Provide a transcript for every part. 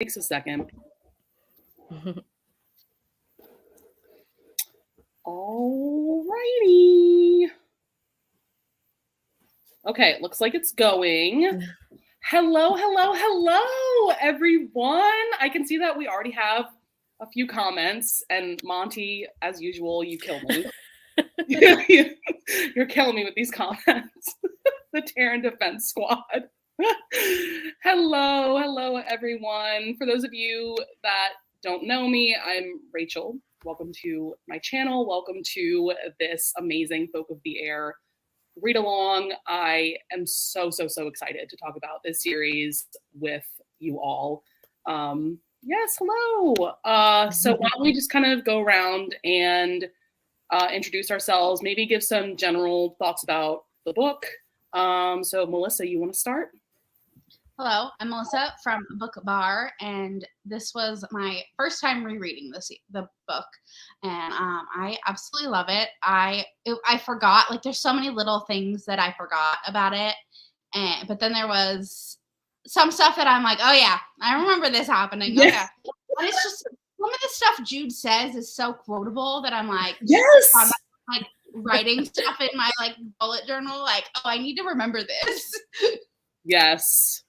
Takes a second. Alrighty. Okay, looks like it's going. Hello, everyone. I can see that we already have a few comments, and Monty, as usual, you kill me. You're killing me with these comments. The Taryn Defense Squad. Hello, everyone. For those of you that don't know me, I'm Rachel. Welcome to my channel. Welcome to this amazing Folk of the Air read along. I am so excited to talk about this series with you all. Yes, hello. So why don't we just kind of go around and introduce ourselves, maybe give some general thoughts about the book. So Melissa, you want to start? Hello, I'm Melissa from Book Bar, and this was my first time rereading the book, and I absolutely love it. I forgot, like, there's so many little things that I forgot about it, but then there was some stuff that I'm like, oh yeah, I remember this happening. Yes. Okay, and it's just some of the stuff Jude says is so quotable that I'm like, yes, I'm like writing stuff in my like bullet journal, like, oh, I need to remember this. Yes.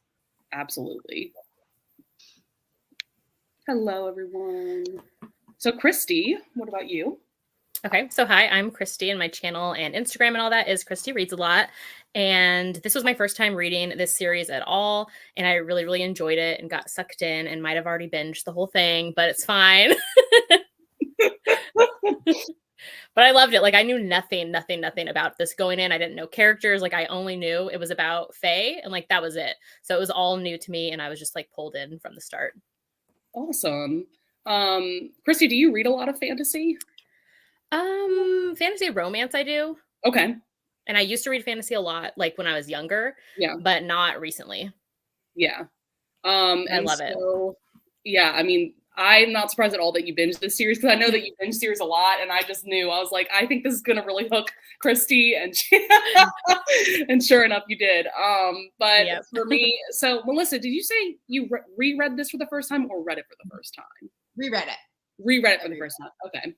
Absolutely. Hello, everyone. So Christy, what about you? Okay, so hi, I'm Christy, and my channel and Instagram and all that is Christy Reads a Lot. And this was my first time reading this series at all, and I really enjoyed it and got sucked in and might have already binged the whole thing, but it's fine. But I loved it. Like, I knew nothing about this going in. I didn't know characters. Like, I only knew it was about Faye, and like that was it. So it was all new to me, and I was just like pulled in from the start. Awesome. Christy, do you read a lot of fantasy? Fantasy romance I do. Okay. And I used to read fantasy a lot, like when I was younger. Yeah. But not recently. Yeah. I love it. Yeah, I mean, I'm not surprised at all that you binged this series, because I know that you binge series a lot, and I just knew. I was like, I think this is gonna really hook Christy, and and sure enough, you did. But yep. For me, so Melissa, did you say you reread this for the first time or read it for the first time? Reread it. Reread it for the first time. Okay.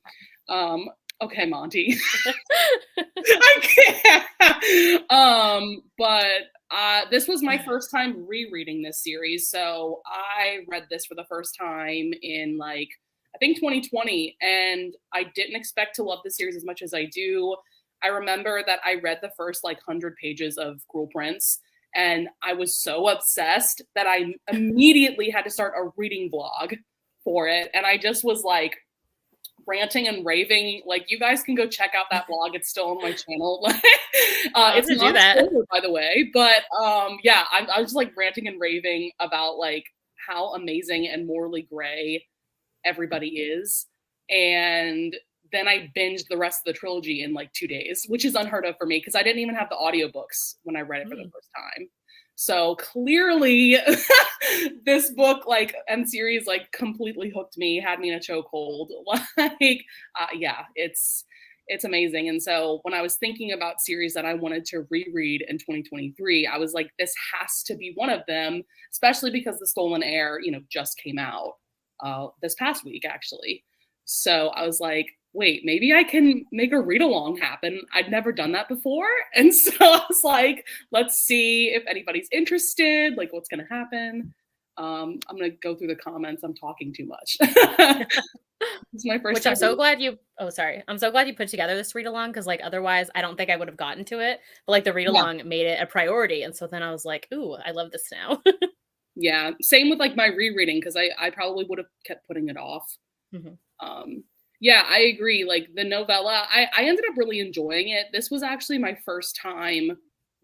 Okay, Monty. I can't. But this was my first time rereading this series. So I read this for the first time in I think 2020, and I didn't expect to love the series as much as I do. I remember that I read the first 100 pages of Cruel Prince, and I was so obsessed that I immediately had to start a reading vlog for it. And I just was ranting and raving. You guys can go check out that vlog. It's still on my channel. It's not a spoiler, by the way, but yeah, I was just ranting and raving about how amazing and morally gray everybody is. And then I binged the rest of the trilogy in 2 days, which is unheard of for me because I didn't even have the audiobooks when I read it for the first time. So clearly this book and series completely hooked me, had me in a chokehold. Yeah, it's amazing. And so when I was thinking about series that I wanted to reread in 2023, I was like, this has to be one of them, especially because The Stolen Heir, just came out this past week, actually. So I was like, wait, maybe I can make a read-along happen. I'd never done that before. And so I was like, let's see if anybody's interested, what's going to happen. I'm going to go through the comments. I'm talking too much. It's my first time. I'm so glad you, I'm so glad you put together this read-along, because otherwise I don't think I would have gotten to it. But the read-along made it a priority. And so then I was like, ooh, I love this now. Yeah, same with my rereading, because I probably would have kept putting it off. Mm-hmm. Yeah, I agree. The novella, I ended up really enjoying it. This was actually my first time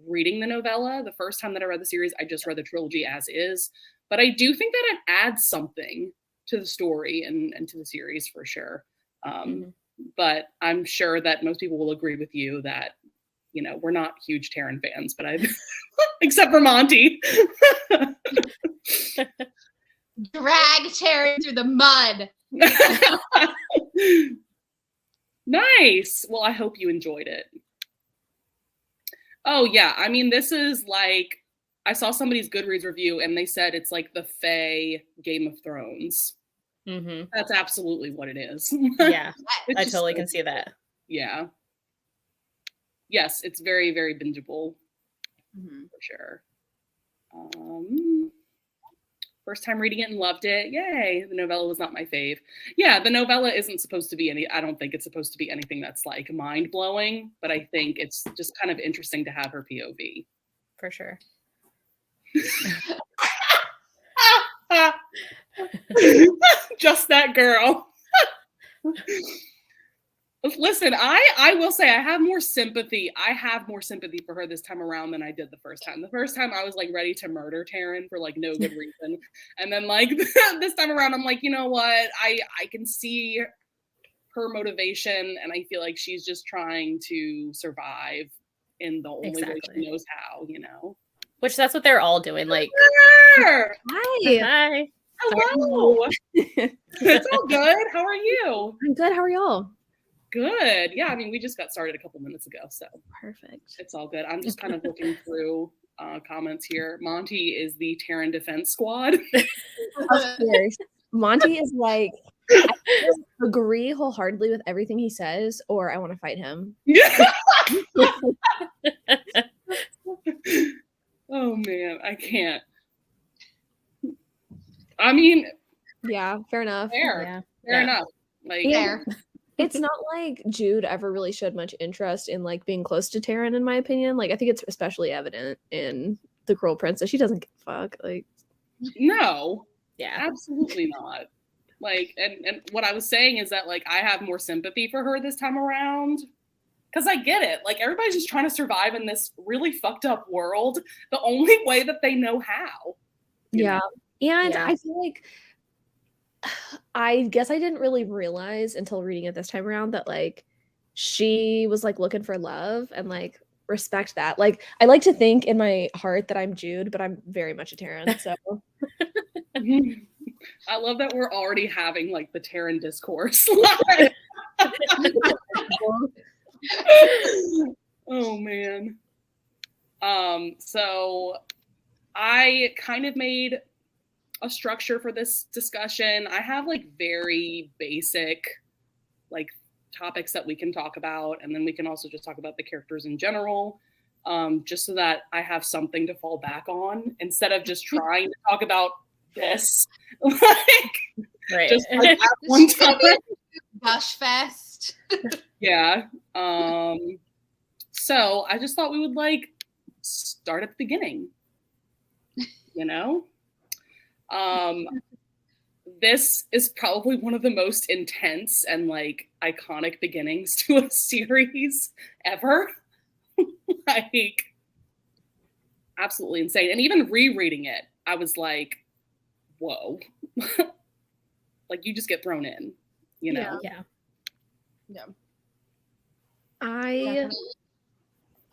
reading the novella. The first time that I read the series, I just read the trilogy as is. But I do think that it adds something to the story and to the series for sure. But I'm sure that most people will agree with you that, we're not huge Taryn fans, but except for Monty. Drag Taryn through the mud. Nice. Well, I hope you enjoyed it. Oh yeah, I mean, this is I saw somebody's Goodreads review and they said it's like the Fae Game of Thrones. Mm-hmm. That's absolutely what it is. Yeah, It's I just totally so can see good. that. Yeah. Yes, it's very, very bingeable Mm-hmm. for sure. First time reading it and loved it. Yay. The novella was not my fave. Yeah, the novella isn't supposed to be I don't think it's supposed to be anything that's like mind blowing, but I think it's just kind of interesting to have her POV. For sure. Just that girl. Listen, I will say I have more sympathy. I have more sympathy for her this time around than I did the first time. The first time I was like ready to murder Taryn for like no good reason. And then like this time around I'm like, you know what? I can see her motivation and I feel like she's just trying to survive in the only way she knows how, you know. Which that's what they're all doing. Like, Hi. Hi. Hello. It's all good. How are you? I'm good. How are y'all? Good. Yeah, I mean, we just got started a couple minutes ago, so Perfect. it's all good. I'm just kind of looking through comments here. Monty is the Taryn Defense Squad. Of course. Monty is like, I agree wholeheartedly with everything he says, or I want to fight him. Oh man, I can't. I mean, yeah, fair enough. Fair enough. Like, Fair. It's not like Jude ever really showed much interest in like being close to Taryn, in my opinion. Like, I think it's especially evident in The Cruel Princess. She doesn't give a fuck. Like, no, yeah, absolutely not. Like, and what I was saying is that like I have more sympathy for her this time around. Because I get it. Like, everybody's just trying to survive in this really fucked up world the only way that they know how. Yeah. And Yeah. I feel like, I guess I didn't really realize until reading it this time around that, like, she was, like, looking for love and, like, respect that. Like, I like to think in my heart that I'm Jude, but I'm very much a Taryn, so. I love that we're already having, like, the Taryn discourse. Oh man. So I kind of made a structure for this discussion. I have like very basic like topics that we can talk about, and then we can also just talk about the characters in general, just so that I have something to fall back on instead of just trying to talk about this. Right. Just like at one time. Gush fest. Yeah. So I just thought we would like start at the beginning, you know? This is probably one of the most intense and like iconic beginnings to a series ever. Like, absolutely insane. And even rereading it, I was like, whoa. Like, you just get thrown in, you know? Yeah. I Definitely.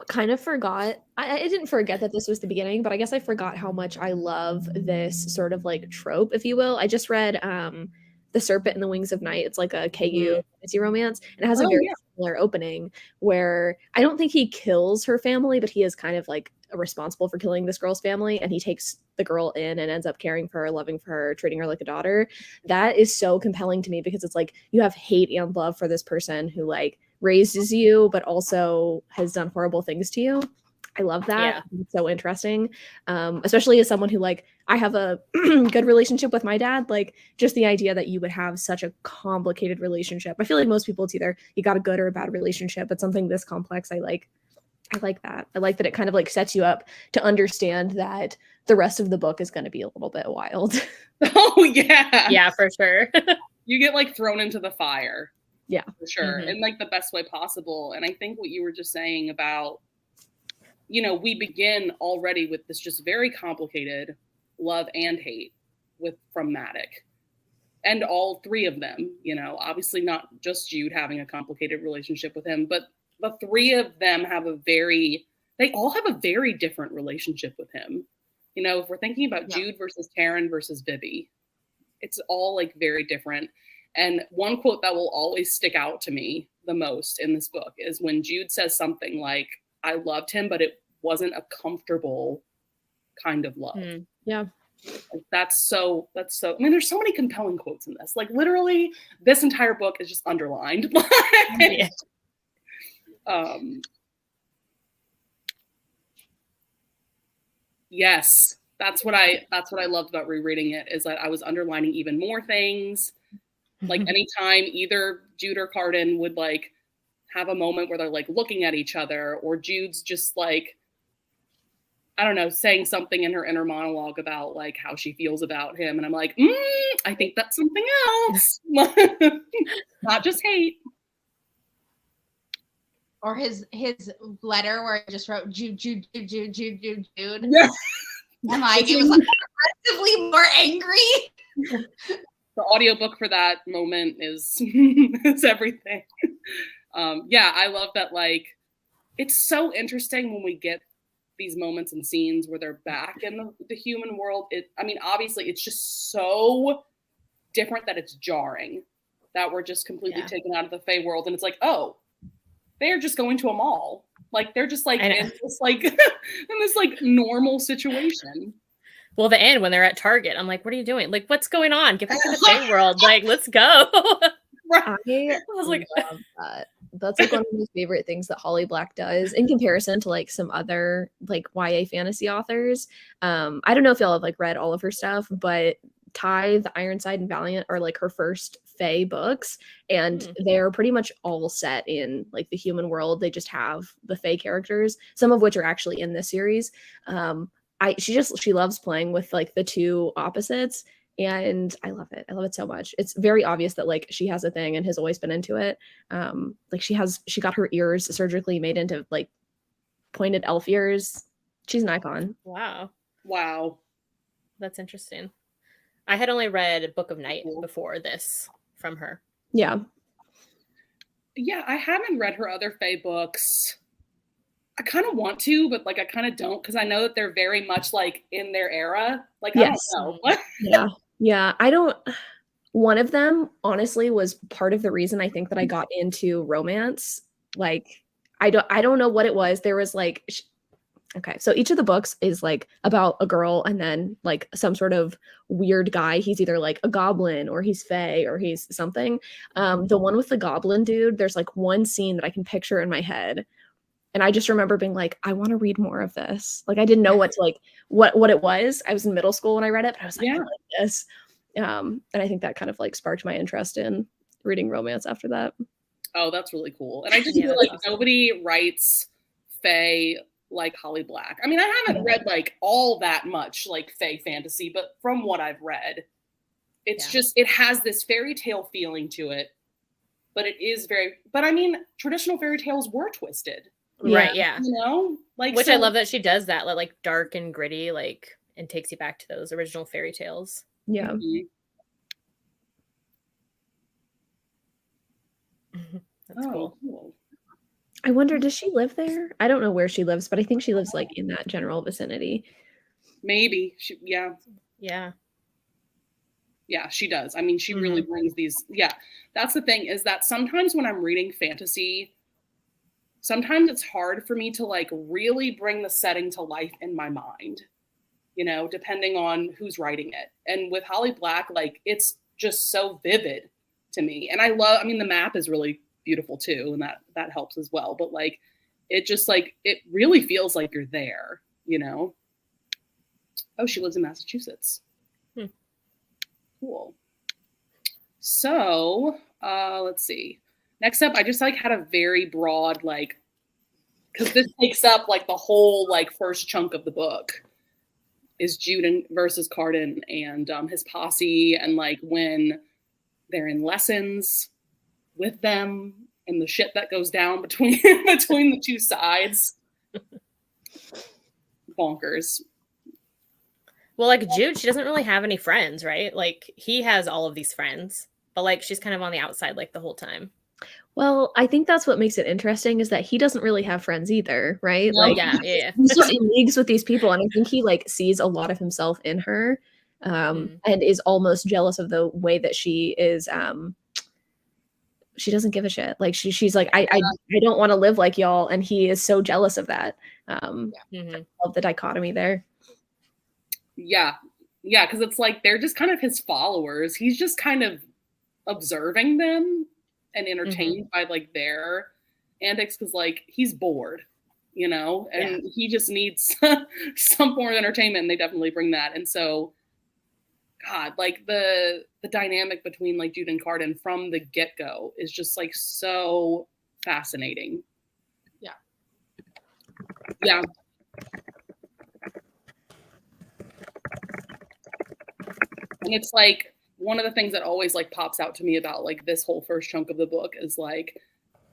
kind of forgot. I didn't forget that this was the beginning, but I guess I forgot how much I love this sort of like trope, if you will. I just read The Serpent and the Wings of Night. It's like a KU fantasy romance, and it has a very similar opening where I don't think he kills her family, but he is kind of like responsible for killing this girl's family, and he takes the girl in and ends up caring for her, loving for her, treating her like a daughter. That is so compelling to me because it's like you have hate and love for this person who like raises you but also has done horrible things to you. I love that. Yeah. It's so interesting, especially as someone who like I have a good relationship with my dad. Like, just the idea that you would have such a complicated relationship. I feel like most people, it's either you got a good or a bad relationship, but something this complex, I like that. I like that it kind of like sets you up to understand that the rest of the book is going to be a little bit wild. Oh yeah. Yeah, for sure. You get like thrown into the fire. Yeah. For sure. Mhm. In like the best way possible. And I think what you were just saying about, you know, we begin already with this just very complicated love and hate from Madoc. And all three of them, you know, obviously not just Jude having a complicated relationship with him, but the three of them they all have a very different relationship with him. You know, if we're thinking about Jude versus Taryn versus Vivi, it's all like very different. And one quote that will always stick out to me the most in this book is when Jude says something like, I loved him, but it wasn't a comfortable kind of love. Yeah. Like, that's so, I mean, there's so many compelling quotes in this. Like literally this entire book is just underlined. Yeah. Yes, that's what I loved about rereading it, is that I was underlining even more things. Like anytime either Jude or Cardan would like have a moment where they're like looking at each other, or Jude's just like, I don't know, saying something in her inner monologue about like how she feels about him, and I'm like, I think that's something else. Not just hate. Or his letter where he just wrote Jude. Yeah. And like it was like aggressively more angry. The audiobook for that moment is is everything. Yeah, I love that. Like, it's so interesting when we get these moments and scenes where they're back in the human world. I mean, obviously, it's just so different that it's jarring that we're just completely taken out of the Fae world, and it's like, oh, they're just going to a mall. Like they're just like in this like in this like normal situation. Well, the end when they're at Target, I'm like, what are you doing? Like, what's going on? Get back to the Fae world. Like, let's go. I was like, love that. That's like one of my favorite things that Holly Black does in comparison to like some other like YA fantasy authors. I don't know if y'all have like read all of her stuff, but Ty, The Ironside, and Valiant are like her first Fae books, and they're pretty much all set in like the human world. They just have the Fae characters, some of which are actually in this series. She loves playing with like the two opposites, and I love it. I love it so much. It's very obvious that like she has a thing and has always been into it. Like she got her ears surgically made into like pointed elf ears. She's an icon. Wow. That's interesting. I had only read Book of Night before this from her. Yeah, I haven't read her other Fae books. I kind of want to, but like I kind of don't, because I know that they're very much like in their era. Like, yes. I don't know. Yeah. I don't. One of them, honestly, was part of the reason I think that I got into romance. Like, I don't know what it was. There was like, okay, so each of the books is like about a girl and then like some sort of weird guy. He's either like a goblin or he's Fae or he's something. The one with the goblin dude, there's like one scene that I can picture in my head. And I just remember being like, I want to read more of this. Like, I didn't know what it was. I was in middle school when I read it, but I was like, I like this. And I think that kind of like sparked my interest in reading romance after that. Oh, that's really cool. And I just feel like nobody writes Fae like Holly Black. I mean, I haven't read like all that much like Fae fantasy, but from what I've read, it's just, it has this fairy tale feeling to it, but it is but I mean, traditional fairy tales were twisted. Right, yeah. You know? Like, which I love that she does that, like dark and gritty, like, and takes you back to those original fairy tales. Yeah. That's cool. I wonder, does she live there? I don't know where she lives, but I think she lives like in that general vicinity. Maybe. Yeah, she does. I mean, she really brings these. Yeah, that's the thing, is that sometimes when I'm reading fantasy, sometimes it's hard for me to like really bring the setting to life in my mind, you know, depending on who's writing it. And with Holly Black, like, it's just so vivid to me. And I mean, the map is really beautiful too, and that helps as well. But like, it just like, it really feels like you're there, you know? Oh, she lives in Massachusetts. Cool. So, let's see. Next up, I just like had a very broad, like, because this takes up like the whole like first chunk of the book, is Jude versus Cardan and his posse, and like when they're in lessons with them and the shit that goes down between the two sides. Bonkers. Well, like Jude, she doesn't really have any friends, right? Like he has all of these friends, but like she's kind of on the outside like the whole time. Well, I think that's what makes it interesting, is that he doesn't really have friends either, right? No, like, he's just in leagues with these people, and I think he like sees a lot of himself in her, and is almost jealous of the way that she is. She doesn't give a shit. Like she's like, I don't want to live like y'all, and he is so jealous of that. I love the dichotomy there. Yeah. Yeah, because it's like they're just kind of his followers. He's just kind of observing them and entertained by like their antics because like he's bored, you know, and he just needs some form of entertainment, and they definitely bring that. And so God, like the dynamic between like Jude and Cardan from the get-go is just like so fascinating. Yeah. And it's like one of the things that always like pops out to me about like this whole first chunk of the book is like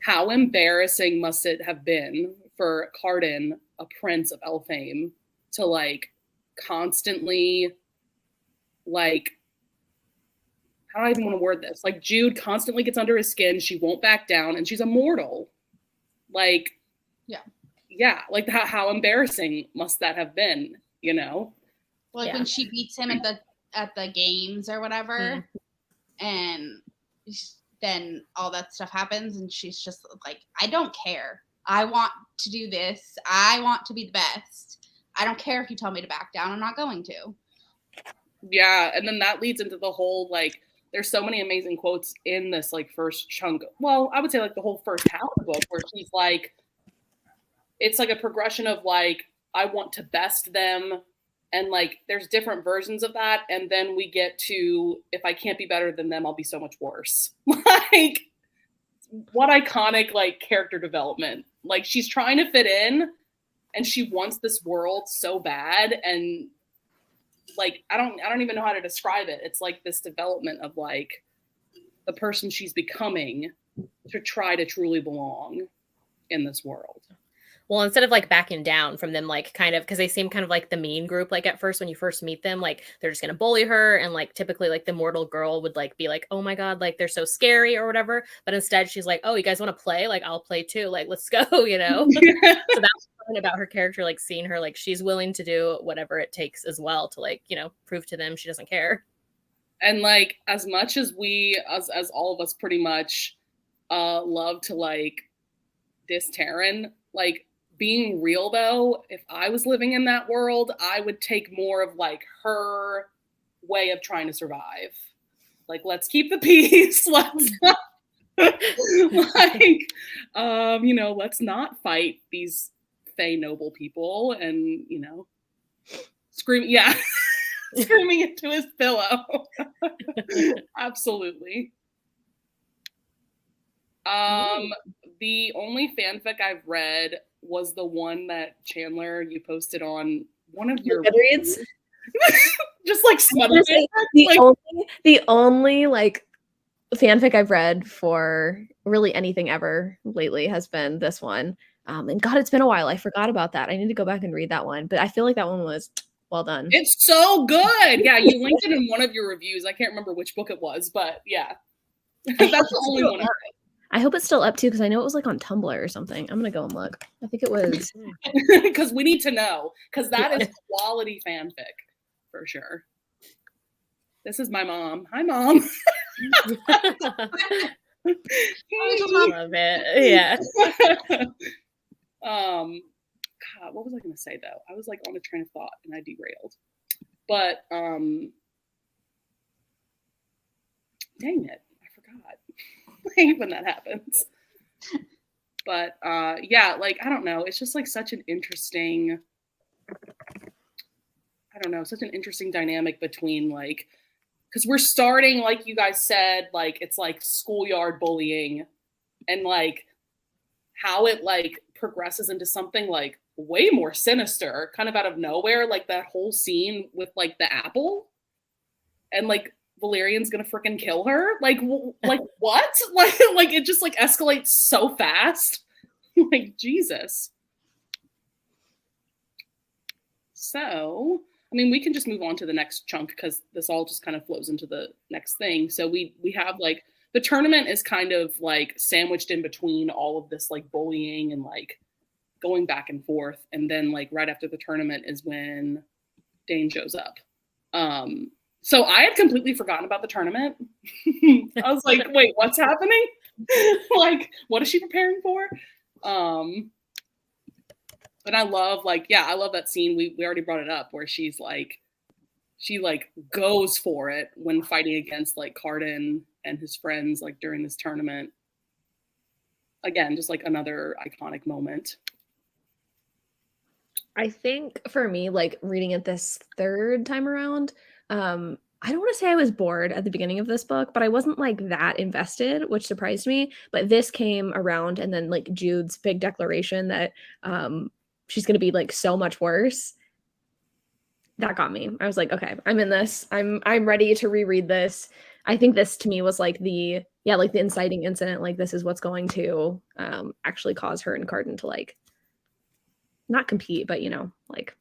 how embarrassing must it have been for Cardan, a prince of Elfame, to like constantly like, how do I even want to word this? Like Jude constantly gets under his skin. She won't back down, and she's immortal. Like, yeah. Like how embarrassing must that have been? You know, like when she beats him at the games or whatever, and then all that stuff happens, and she's just like, I don't care. I want to do this. I want to be the best. I don't care if you tell me to back down. I'm not going to. Yeah, and then that leads into the whole like. There's so many amazing quotes in this like first chunk. Well, I would say like the whole first half of the book where she's like, it's like a progression of like, I want to best them. And like, there's different versions of that. And then we get to, if I can't be better than them, I'll be so much worse. Like, what iconic like character development. Like she's trying to fit in and she wants this world so bad. And like, I don't even know how to describe it. It's like this development of like the person she's becoming to try to truly belong in this world. Well, instead of like backing down from them, like kind of, because they seem kind of like the mean group, like at first when you first meet them, like they're just going to bully her. And like typically like the mortal girl would like be like, oh my God, like they're so scary or whatever. But instead she's like, oh, you guys want to play? Like I'll play too. Like, let's go, you know? So that's something about her character, like seeing her, like she's willing to do whatever it takes as well to like, you know, prove to them she doesn't care. And like, as much as we, as all of us pretty much love to like diss Taryn, like, being real though, if I was living in that world, I would take more of like her way of trying to survive. Like, let's keep the peace. Let's like, you know, let's not fight these fey noble people and, you know, screaming into his pillow. Absolutely. The only fanfic I've read was the one that Chandler, you posted on one of your Goodreads. Just like the only like fanfic I've read for really anything ever lately has been this one. And God, it's been a while. I forgot about that. I need to go back and read that one. But I feel like that one was well done. It's so good. Yeah, you linked it in one of your reviews. I can't remember which book it was, but yeah. That's the only one. I hope it's still up too, because I know it was like on Tumblr or something. I'm gonna go and look. I think it was. Because we need to know, because that is quality fanfic for sure. This is my mom. Hi, Mom. Love it. Yeah. God, what was I gonna say though? I was like on a train of thought and I derailed. But dang it, I forgot. I hate when that happens. But yeah, like I don't know. It's just like such an interesting, such an interesting dynamic between like, because we're starting, like you guys said, like it's like schoolyard bullying, and like how it like progresses into something like way more sinister, kind of out of nowhere, like that whole scene with like the apple, and like Valerian's gonna freaking kill her. Like what? Like it just like escalates so fast. Like Jesus. So, I mean, we can just move on to the next chunk because this all just kind of flows into the next thing. So we have like the tournament is kind of like sandwiched in between all of this like bullying and like going back and forth. And then like right after the tournament is when Dane shows up. So I had completely forgotten about the tournament. I was like, wait, what's happening? Like, what is she preparing for? But I love like, yeah, I love that scene. We already brought it up where she's like she like goes for it when fighting against like Cardan and his friends like during this tournament. Again, just like another iconic moment. I think for me, like reading it this third time around, I don't want to say I was bored at the beginning of this book, but I wasn't like that invested, which surprised me. But this came around, and then like Jude's big declaration that she's going to be like so much worse. That got me. I was like, okay, I'm in this. I'm ready to reread this. I think this to me was like the inciting incident. Like this is what's going to actually cause her and Cardan to like not compete, but like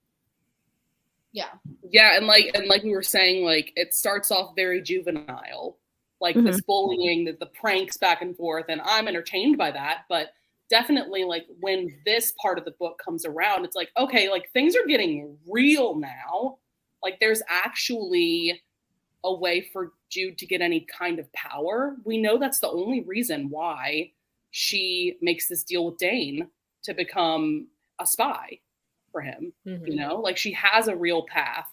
yeah, and like we were saying, like it starts off very juvenile, like this bullying, the pranks back and forth, and I'm entertained by that. But definitely, like when this part of the book comes around, it's like, okay, like things are getting real now. Like there's actually a way for Jude to get any kind of power. We know that's the only reason why she makes this deal with Dane to become a spy for him. Like she has a real path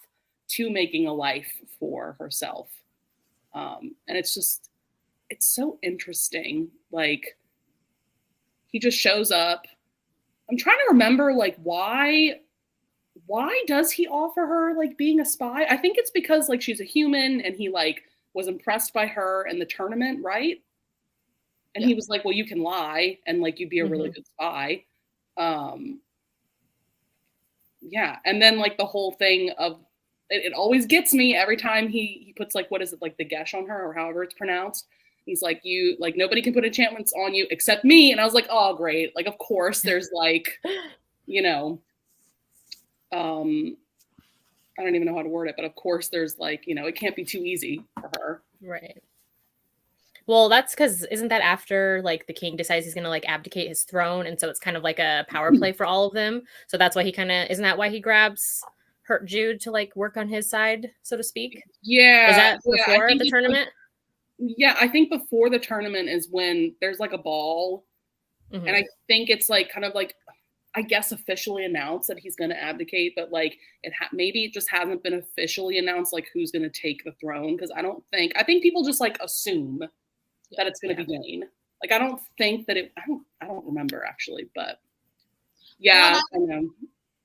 to making a life for herself. And it's so interesting. Like he just shows up. I'm trying to remember like why does he offer her like being a spy? I think it's because like she's a human and he like was impressed by her in the tournament, right? And he was like, well, you can lie and like you'd be a really good spy. Yeah. And then like the whole thing of it always gets me every time he puts like, what is it, like the gesh on her or however it's pronounced. He's like, you like nobody can put enchantments on you except me. And I was like, oh great. Like, of course there's like, I don't even know how to word it, but of course there's like, it can't be too easy for her. Right. Well, that's because isn't that after like the king decides he's gonna like abdicate his throne, and so it's kind of like a power play for all of them. So that's why isn't that why he grabs Jude to like work on his side, so to speak? Yeah. Is that before the tournament? Yeah, I think before the tournament is when there's like a ball, and I think it's like kind of like, I guess officially announced that he's going to abdicate, but like maybe it just hasn't been officially announced like who's going to take the throne, because I think people just like assume that it's going to be Dane. Like I don't think that I don't remember actually, but yeah. Well,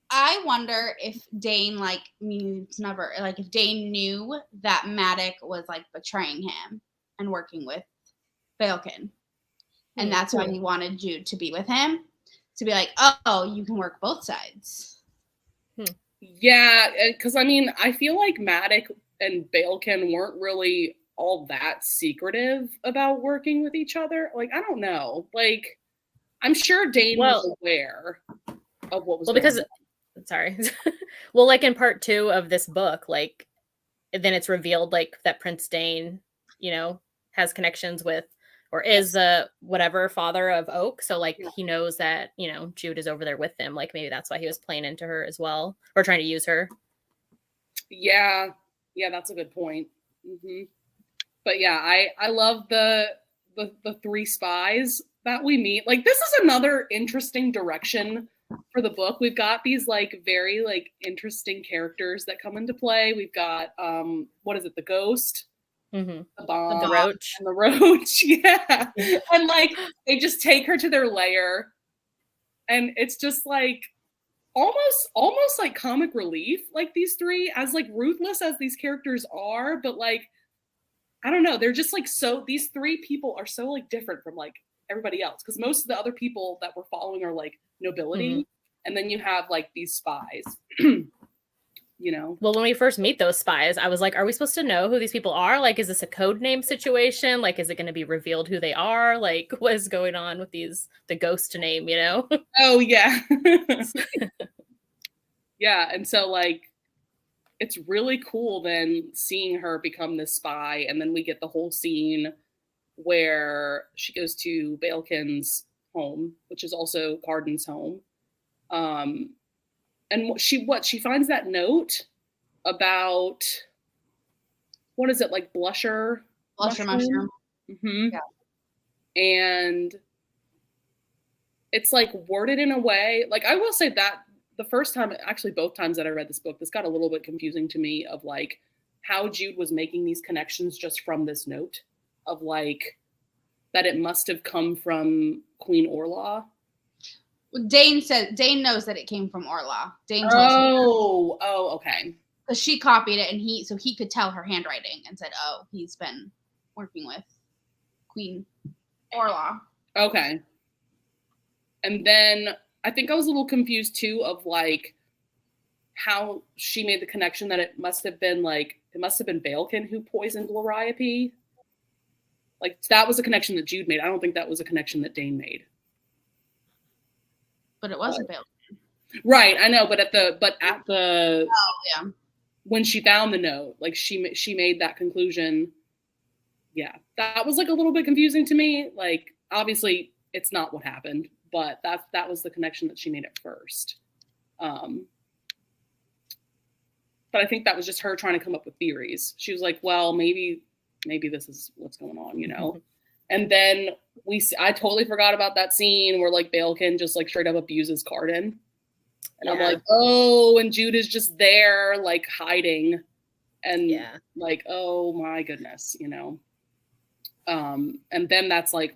I wonder if Dane like if Dane knew that Madoc was like betraying him and working with Bealkin, and that's why he wanted Jude to be with him, to be like, oh, you can work both sides. Yeah, because I mean, I feel like Madoc and Bealkin weren't really all that secretive about working with each other. Like, I don't know. Like, I'm sure Dane was aware of what was going on. Sorry. Well, like in part 2 of this book, like then it's revealed like that Prince Dane, has connections with or is the whatever father of Oak. So like he knows that, Jude is over there with them. Like maybe that's why he was playing into her as well, or trying to use her. Yeah. Yeah, that's a good point. But yeah, I love the 3 spies that we meet. Like this is another interesting direction for the book. We've got these like very like interesting characters that come into play. We've got what is it, the ghost, the bomb, the roach, and the roach. Yeah. And like they just take her to their lair, and it's just like almost like comic relief, like these 3, as like ruthless as these characters are, but like I don't know, they're just like these 3 people are so like different from like everybody else, because most of the other people that we're following are like nobility, and then you have like these spies. Well, when we first meet those spies, I was like, are we supposed to know who these people are? Like, is this a code name situation? Like, is it going to be revealed who they are? Like, what is going on with the ghost name, Oh yeah. Yeah, and so like it's really cool then seeing her become this spy, and then we get the whole scene where she goes to Bealkin's home, which is also Cardan's home. And she finds that note about, what is it, like blusher mushroom? Yeah. And it's like worded in a way, like I will say that the first time, actually both times that I read this book, this got a little bit confusing to me, of like how Jude was making these connections just from this note of like that it must have come from Queen Orla. Dane knows that it came from Orla. Dane tells her. Oh, okay. Because she copied it, and he could tell her handwriting and said, "Oh, he's been working with Queen Orla." Okay. And then I think I was a little confused too of like how she made the connection that it must have been Balekin who poisoned Loriope. Like that was a connection that Jude made. I don't think that was a connection that Dane made. But it wasn't Balekin. Right, I know, but at the Oh yeah. When she found the note, like she made that conclusion. Yeah, that was like a little bit confusing to me. Like obviously it's not what happened, but that was the connection that she made at first. But I think that was just her trying to come up with theories. She was like, well, maybe this is what's going on, you know? And then I totally forgot about that scene where like Balekin just like straight up abuses Cardan. And I'm like, oh, and Jude is just there like hiding. And like, oh my goodness, you know? And then that's like,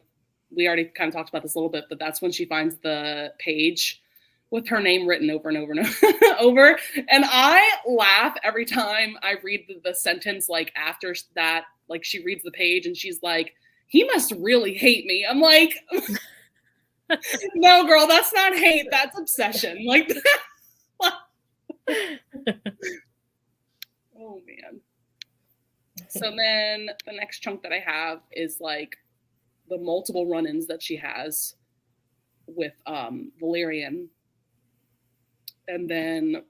we already kind of talked about this a little bit, but that's when she finds the page with her name written over and over and over. And I laugh every time I read the sentence, like after that, like she reads the page and she's like, he must really hate me. I'm like, no, girl, that's not hate. That's obsession. Like, oh man. So then the next chunk that I have is like the multiple run-ins that she has with Valerian. And then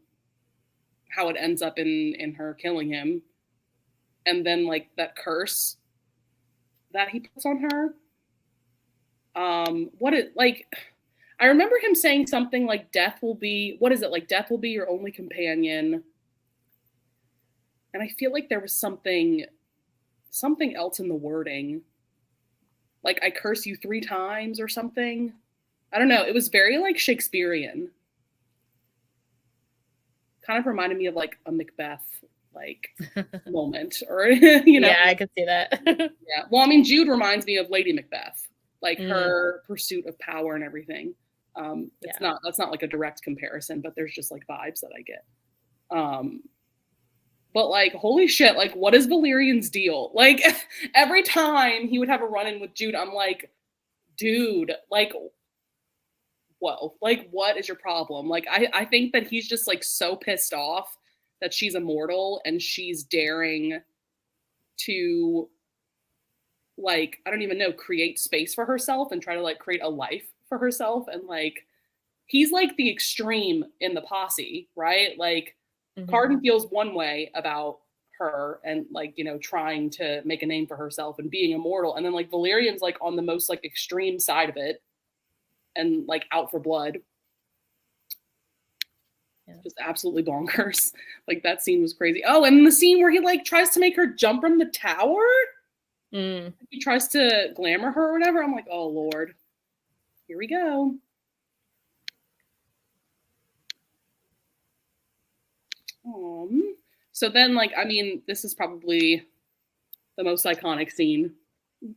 how it ends up in her killing him. And then like that curse that he puts on her. I remember him saying something like death will be your only companion. And I feel like there was something else in the wording. Like I curse you 3 times or something. I don't know. It was very like Shakespearean. Kind of reminded me of like a Macbeth like moment, or you know. Yeah, I could see that. Yeah. Well, I mean, Jude reminds me of Lady Macbeth, like her pursuit of power and everything. That's not like a direct comparison, but there's just like vibes that I get. But like, holy shit, like what is Valerian's deal? Like every time he would have a run-in with Jude, I'm like, dude, like, whoa, like what is your problem? Like I think that he's just like so pissed off that she's immortal and she's daring to like, I don't even know, create space for herself and try to like create a life for herself. And like, he's like the extreme in the posse, right? Like Cardan feels one way about her and like, you know, trying to make a name for herself and being immortal. And then like Valerian's like on the most like extreme side of it and like out for blood. Yeah. Just absolutely bonkers. Like that scene was crazy. Oh, and the scene where he like tries to make her jump from the tower. He tries to glamour her or whatever. I'm like, oh Lord, here we go. So then like, I mean, this is probably the most iconic scene,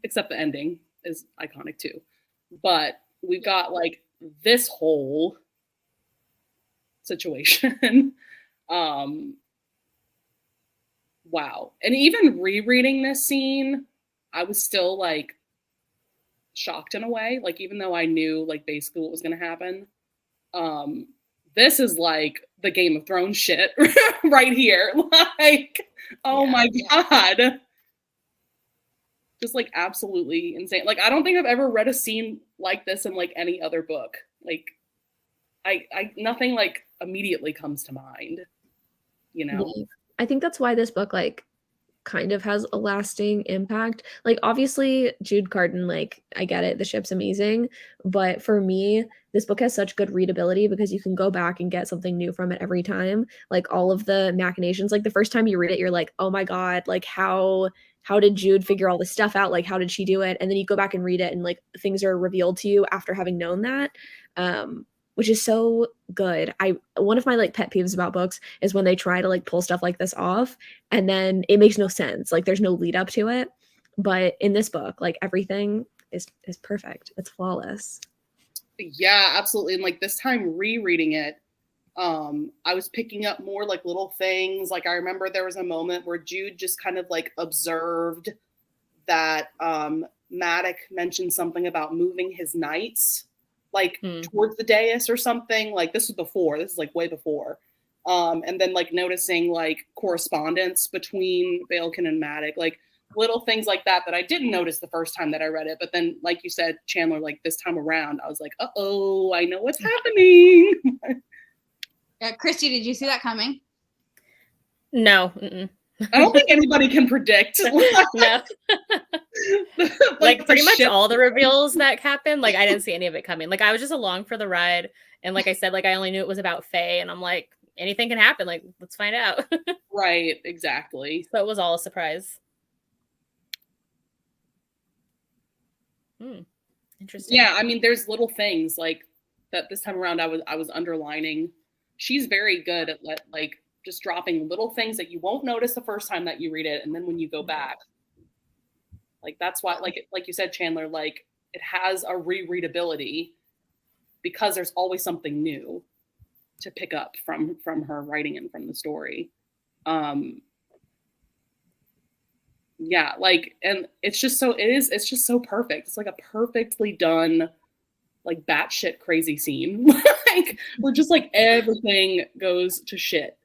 except the ending is iconic too. But we've got like this whole situation. Wow. And even rereading this scene, I was still like shocked in a way. Like, even though I knew like basically what was going to happen, this is like the Game of Thrones shit right here. Like, oh my God. Just like absolutely insane. Like, I don't think I've ever read a scene like this in like any other book. Like, I nothing like immediately comes to mind, you know? I think that's why this book like kind of has a lasting impact. Like, obviously Jude Cardan, like, I get it, the ship's amazing, but for me this book has such good readability because you can go back and get something new from it every time. Like, all of the machinations, like the first time you read it you're like, oh my God, like how did Jude figure all this stuff out? Like, how did she do it? And then you go back and read it and like things are revealed to you after having known that, which is so good. One of my like pet peeves about books is when they try to like pull stuff like this off and then it makes no sense. Like there's no lead up to it. But in this book, like everything is perfect. It's flawless. Yeah, absolutely. And like this time rereading it, I was picking up more like little things. Like I remember there was a moment where Jude just kind of like observed that Madoc mentioned something about moving his knights like towards the dais or something. Like this is like way before. And then like noticing like correspondence between Balekin and Madoc, like little things like that I didn't notice the first time that I read it. But then, like you said, Chandler, like this time around, I was like, uh-oh, I know what's happening. Yeah, Christy, did you see that coming? No. I don't think anybody can predict. No. like pretty much all the reveals that happened, like I didn't see any of it coming. Like I was just along for the ride. And like I said, like I only knew it was about Faye. And I'm like, anything can happen. Like, let's find out. Right, exactly. So it was all a surprise. Interesting. Yeah, I mean, there's little things like that this time around I was underlining. She's very good at like just dropping little things that you won't notice the first time that you read it, and then when you go back, like that's why, like you said, Chandler, like it has a rereadability because there's always something new to pick up from her writing and from the story. Yeah, like, and it's just so perfect. It's like a perfectly done, like batshit crazy scene. Like where just like everything goes to shit.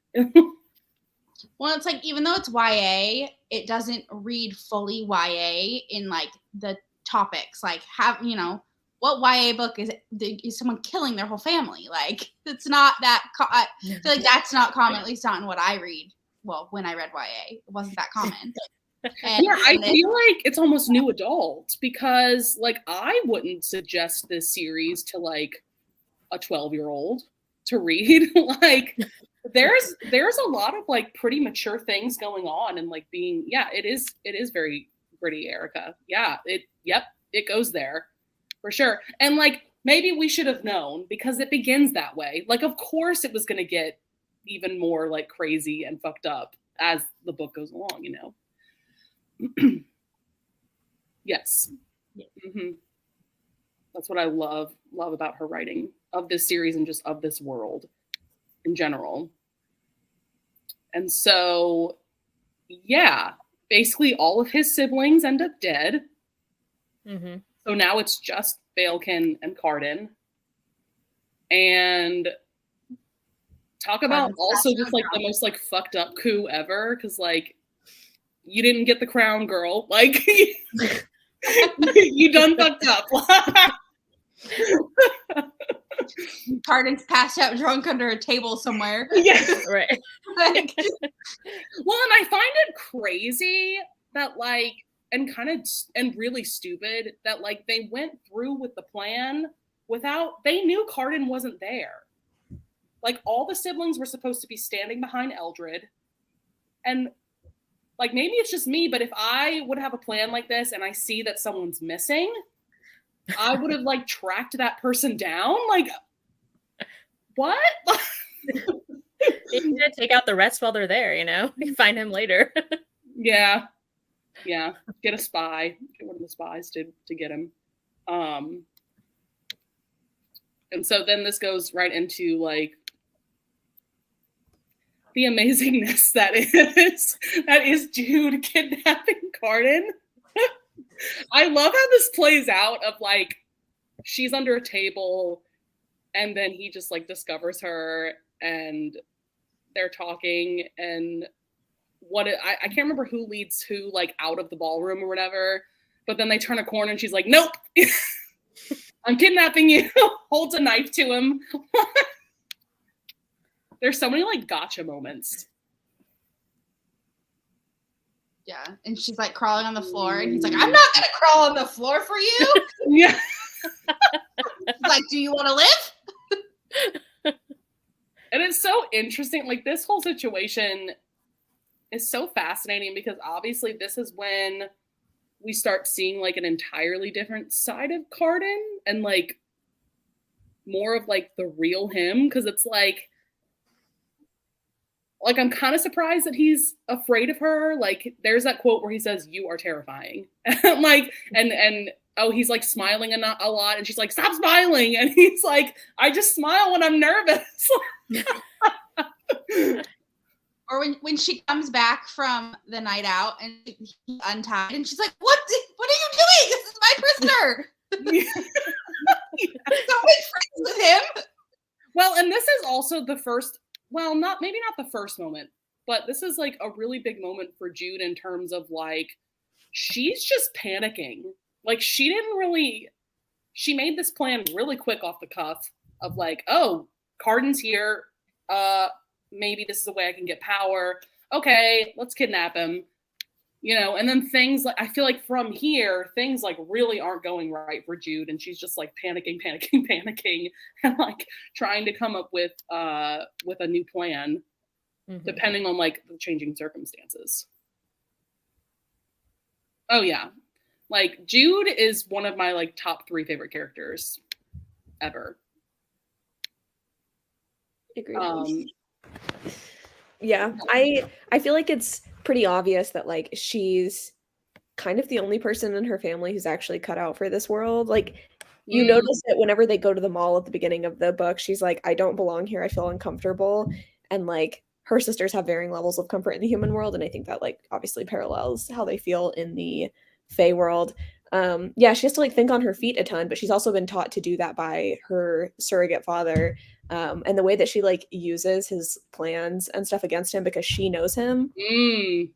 Well, it's like even though it's YA, it doesn't read fully YA in like the topics. Like what YA book is someone killing their whole family? Like it's not that. I feel like that's not common. At least not in what I read. Well, when I read YA, it wasn't that common. Yeah, I feel like it's almost new adult because like I wouldn't suggest this series to like a 12-year-old to read. Like there's a lot of like pretty mature things going on and like being, yeah, it is very gritty, Erica. Yeah, it goes there for sure. And like maybe we should have known because it begins that way. Like of course it was going to get even more like crazy and fucked up as the book goes along, you know. Yes. Mm-hmm. That's what I love about her writing of this series and just of this world in general. And so, yeah, basically all of his siblings end up dead. Mm-hmm. So now it's just Balekin and Cardan. And talk about also just like the most like fucked up coup ever, because like you didn't get the crown, girl. Like you done fucked up. Cardan's passed out drunk under a table somewhere. Yes. Right. Like, well, and I find it crazy that like, and really stupid that like they went through with the plan without, they knew Cardan wasn't there. Like all the siblings were supposed to be standing behind Eldred. And like, maybe it's just me, but if I would have a plan like this and I see that someone's missing, I would have like tracked that person down. Like, what? You need to take out the rest while they're there, you know? You find him later. Yeah. Get a spy. Get one of the spies to get him. And so then this goes right into like the amazingness that is Jude kidnapping Cardan. I love how this plays out of like she's under a table and then he just like discovers her and they're talking and I can't remember who leads who like out of the ballroom or whatever, but then they turn a corner and she's like, nope. I'm kidnapping you. Holds a knife to him. There's so many like gotcha moments. yeah, and she's like crawling on the floor, and he's like, "I'm not gonna crawl on the floor for you." Yeah. Like, do you want to live? And it's so interesting. Like this whole situation is so fascinating because obviously this is when we start seeing like an entirely different side of Cardan and like more of like the real him, because it's like I'm kind of surprised that he's afraid of her. Like there's that quote where he says, "You are terrifying." Like and oh, he's like smiling a lot, and she's like, "Stop smiling," and he's like, "I just smile when I'm nervous." Or when she comes back from the night out and he's untied, and she's like, "What are you doing? This is my prisoner." Don't make friends with him. Well, and this is also the first. Well, maybe not the first moment, but this is like a really big moment for Jude in terms of like she's just panicking. Like she made this plan really quick off the cuff of like, oh, Cardan's here. Maybe this is a way I can get power. Okay, let's kidnap him. And then things like, I feel like from here, things like really aren't going right for Jude. And she's just like panicking, and like trying to come up with a new plan, depending on like the changing circumstances. Oh yeah. Like Jude is one of my like top 3 favorite characters ever. Agreed. Yeah, I feel like it's pretty obvious that like she's kind of the only person in her family who's actually cut out for this world. Like you notice that whenever they go to the mall at the beginning of the book, she's like, "I don't belong here. I feel uncomfortable." And like her sisters have varying levels of comfort in the human world, and I think that like obviously parallels how they feel in the Fae world. Yeah, she has to like think on her feet a ton, but she's also been taught to do that by her surrogate father. And the way that she like uses his plans and stuff against him because she knows him. Oh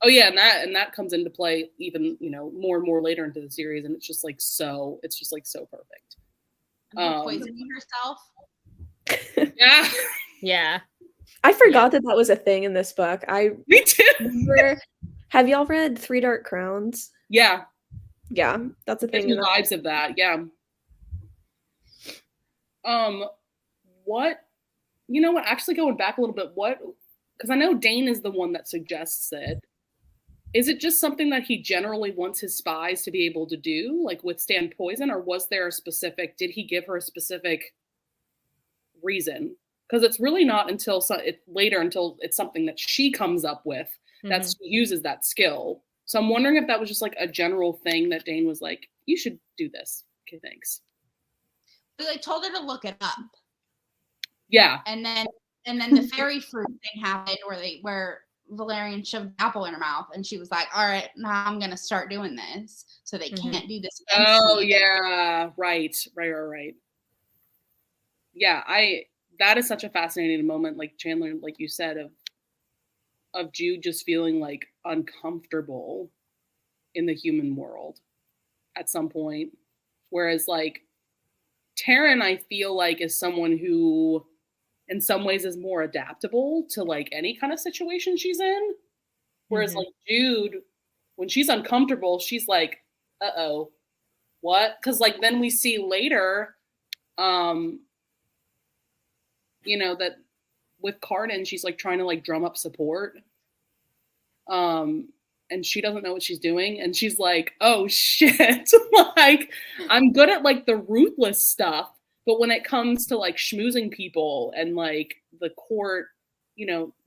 yeah, and that comes into play even more and more later into the series, and it's just like so perfect. Poisoning herself. Yeah. I forgot that was a thing in this book. Me too. Have y'all read Three Dark Crowns? Yeah, that's a thing. The vibes of that, yeah. What? Actually, going back a little bit, because I know Dane is the one that suggests it. Is it just something that he generally wants his spies to be able to do, like withstand poison, or was there did he give her a specific reason? Because it's really not until later, until it's something that she comes up with that uses that skill. So I'm wondering if that was just like a general thing that Dane was like, "You should do this." Okay, thanks. They told her to look it up. Yeah. And then the fairy fruit thing happened where Valerian shoved an apple in her mouth, and she was like, "All right, now I'm gonna start doing this, so they can't do this." Oh yeah, right. Yeah, that is such a fascinating moment, like Chandler, like you said, of Jude just feeling like uncomfortable in the human world at some point, whereas like Taryn, I feel like, is someone who in some ways is more adaptable to like any kind of situation she's in. Whereas like Jude, when she's uncomfortable, she's like, "Uh-oh, what?" Because like then we see later, that with Cardan, she's like trying to like drum up support. And she doesn't know what she's doing. And she's like, "Oh shit." Like, I'm good at like the ruthless stuff, but when it comes to like schmoozing people and like the court,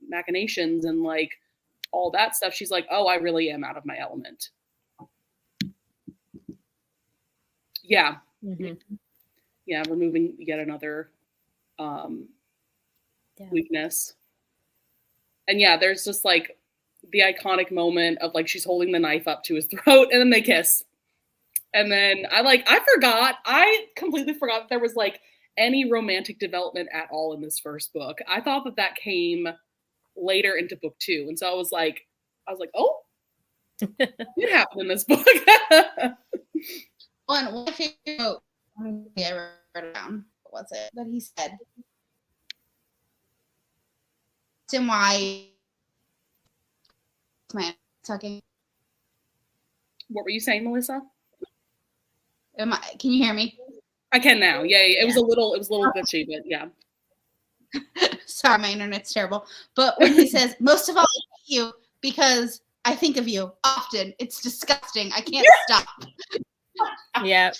machinations and like all that stuff, she's like, "Oh, I really am out of my element." Yeah. Yeah. Removing yet another weakness. And yeah, there's just like the iconic moment of like she's holding the knife up to his throat and then they kiss. And then I completely forgot that there was like any romantic development at all in this first book. I thought that came later into book 2. And so I was like, "Oh, what happened in this book?" One favorite quote, I wrote it down. What was it that he said? And why man talking. What were you saying, Melissa? Can you hear me? I can now. Yeah. It was a little glitchy, but yeah. Sorry, my internet's terrible. But when he says, "Most of all, I hate you because I think of you often. It's disgusting. I can't stop." Yeah.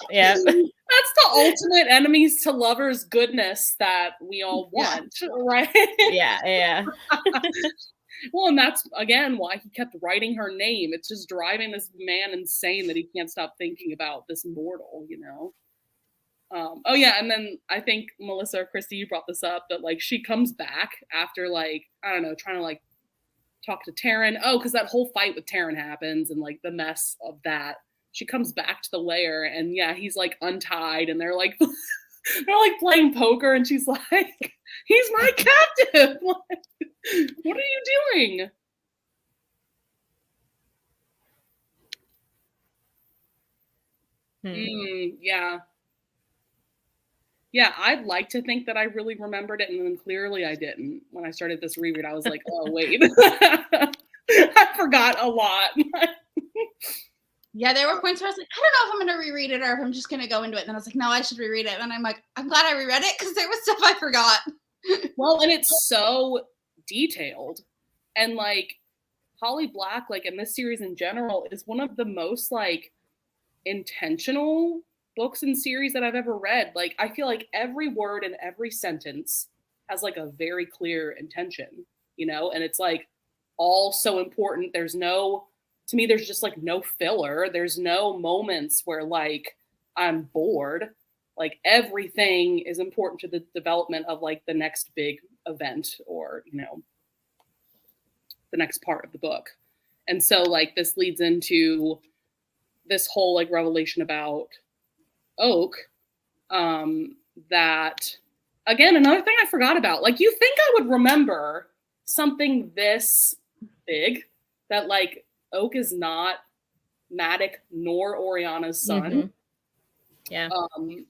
that's the ultimate enemies to lovers goodness that we all want, right? Yeah. Well, and that's, again, why he kept writing her name. It's just driving this man insane that he can't stop thinking about this mortal, you know? Oh, yeah, and then I think, Melissa or Christy, you brought this up, that, like, she comes back after, like, I don't know, trying to, like, talk to Taryn. Oh, because that whole fight with Taryn happens, and, like, the mess of that. She comes back to the lair, and, yeah, he's, like, untied, and they're, like, playing poker, and she's like, he's my captive! What are you doing? Yeah. Yeah, I'd like to think that I really remembered it, and then clearly I didn't. When I started this reread, I was like, oh, wait. I forgot a lot. Yeah, there were points where I was like, I don't know if I'm going to reread it or if I'm just going to go into it. And then I was like, no, I should reread it. And I'm like, I'm glad I reread it because there was stuff I forgot. Well, and it's so detailed. And, like, Holly Black, like, in this series in general, is one of the most, like, intentional books and series that I've ever read. Like, I feel like every word and every sentence has, like, a very clear intention, you know? And it's, like, all so important. There's no, to me, there's just, like, no filler. There's no moments where, like, I'm bored. Like, everything is important to the development of, like, the next big event, or, you know, the next part of the book. And so, like, this leads into this whole, like, revelation about Oak, that, again, another thing I forgot about. Like, you think I would remember something this big, that, like, Oak is not Madoc nor Oriana's son. Yeah.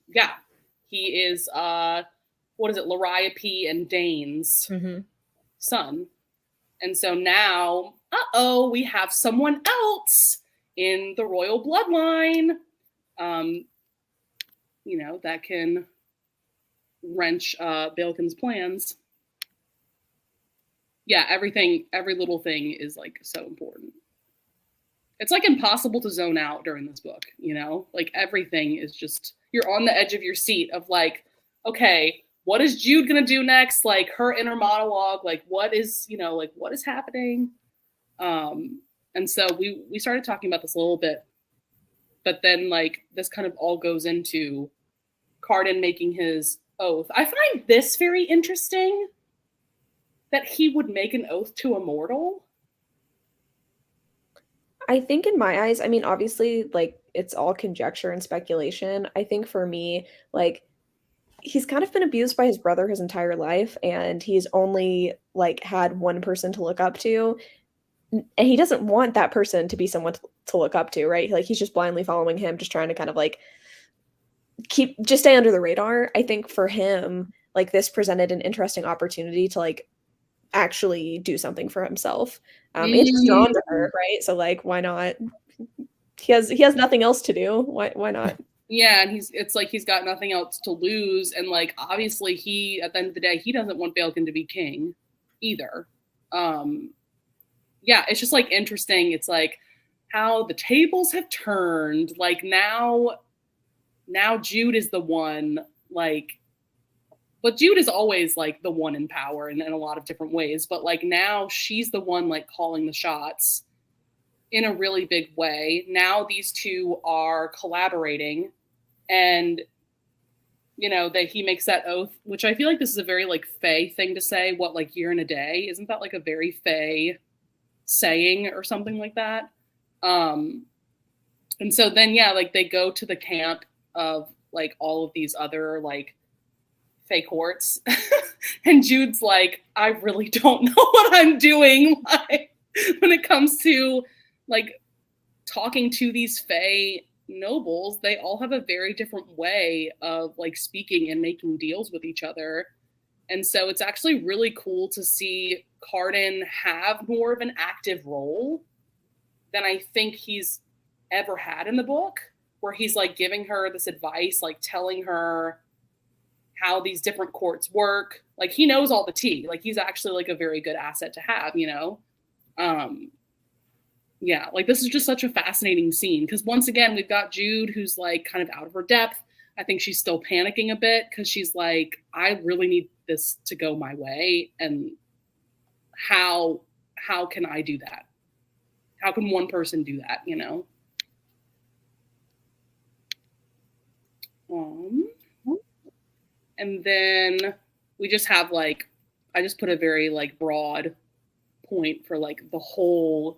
Yeah. He is, what is it, Liriope and Dane's son. And so now, we have someone else in the royal bloodline, you know, that can wrench Baelkin's plans. Yeah, every little thing is, like, so important. It's, like, impossible to zone out during this book, you know? Like, everything is just, you're on the edge of your seat of, like, okay, what is Jude gonna do next? Like, her inner monologue, like, what is, you know, like, what is happening? And so we started talking about this a little bit, but then, like, this kind of all goes into Cardan making his oath. I find this very interesting, that he would make an oath to a mortal. I think in my eyes, I mean, obviously, like, it's all conjecture and speculation. I think for me, like, he's kind of been abused by his brother his entire life, and he's only, like, had one person to look up to. And he doesn't want that person to be someone to look up to, right? Like, he's just blindly following him, just trying to kind of, like, just stay under the radar. I think for him, like, this presented an interesting opportunity to, like, actually do something for himself. And he's drawn to her, right? So, like, why not? He has nothing else to do. Why not? Yeah, and it's like he's got nothing else to lose, and, like, obviously he, at the end of the day, he doesn't want Baelkin to be king either. Yeah, it's just, like, interesting. It's like how the tables have turned. Like, now Jude is the one, like, but Jude is always, like, the one in power in a lot of different ways. But, like, now she's the one, like, calling the shots in a really big way. Now these two are collaborating, and, you know, that he makes that oath, which I feel like this is a very, like, Fae thing to say. What, like, year and a day? Isn't that, like, a very Fae saying or something like that? And so then, yeah, like, they go to the camp of, like, all of these other, like, Fae courts. And Jude's like, I really don't know what I'm doing, like, when it comes to, like, talking to these Fae nobles. They all have a very different way of, like, speaking and making deals with each other. And so it's actually really cool to see Cardan have more of an active role than I think he's ever had in the book, where he's, like, giving her this advice, like, telling her how these different courts work. Like, he knows all the tea. Like, he's actually, like, a very good asset to have, you know? Yeah, like, this is just such a fascinating scene, because once again, we've got Jude, who's, like, kind of out of her depth. I think she's still panicking a bit because she's like, I really need this to go my way. And how can I do that? How can one person do that, you know? And then we just have like, I just put a very like broad point for like the whole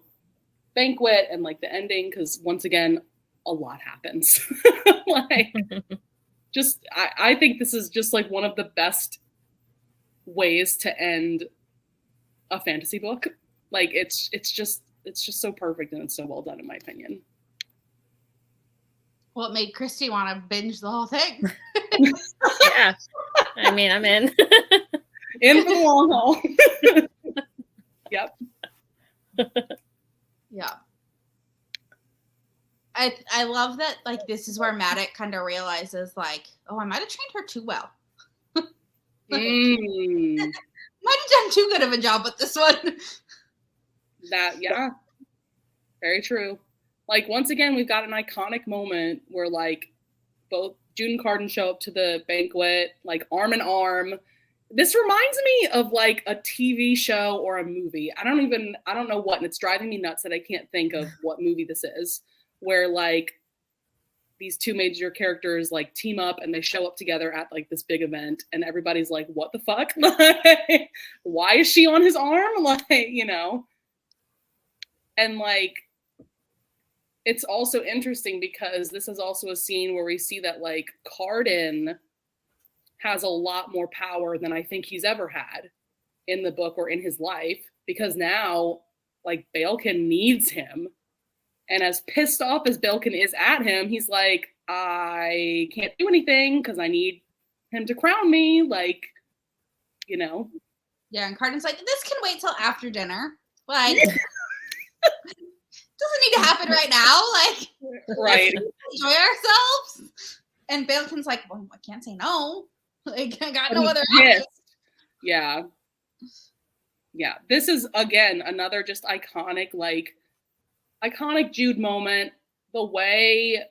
banquet and like the ending, because once again, a lot happens. Like, just I think this is just like one of the best ways to end a fantasy book. Like it's just so perfect, and it's so well done in my opinion. Well, it made Christy want to binge the whole thing. Yeah. I mean, I'm in. In for the long haul. Yep. Yeah. I love that, like, this is where Madoc kind of realizes, like, oh, I might have trained her too well. Might have done too good of a job with this one. Yeah. Very true. Like, once again, we've got an iconic moment where, like, both Jude and Cardan show up to the banquet, like, arm in arm. This reminds me of, like, a TV show or a movie. I don't know what, and it's driving me nuts that I can't think of what movie this is, where, like, these two major characters, like, team up and they show up together at, like, this big event, and everybody's like, what the fuck? Like, why is she on his arm? Like, you know? And, like, it's also interesting because this is also a scene where we see that, like, Cardan has a lot more power than I think he's ever had in the book or in his life, because now, like, Balekin needs him. And as pissed off as Balekin is at him, he's like, I can't do anything because I need him to crown me. Like, you know. Yeah, and Cardan's like, this can wait till after dinner. Like, doesn't need to happen right now. Like, right. Let's enjoy ourselves. And Balekin's like, well, I can't say no. Like, I got no other option. Yeah. Yeah. This is, again, another just iconic Jude moment. The way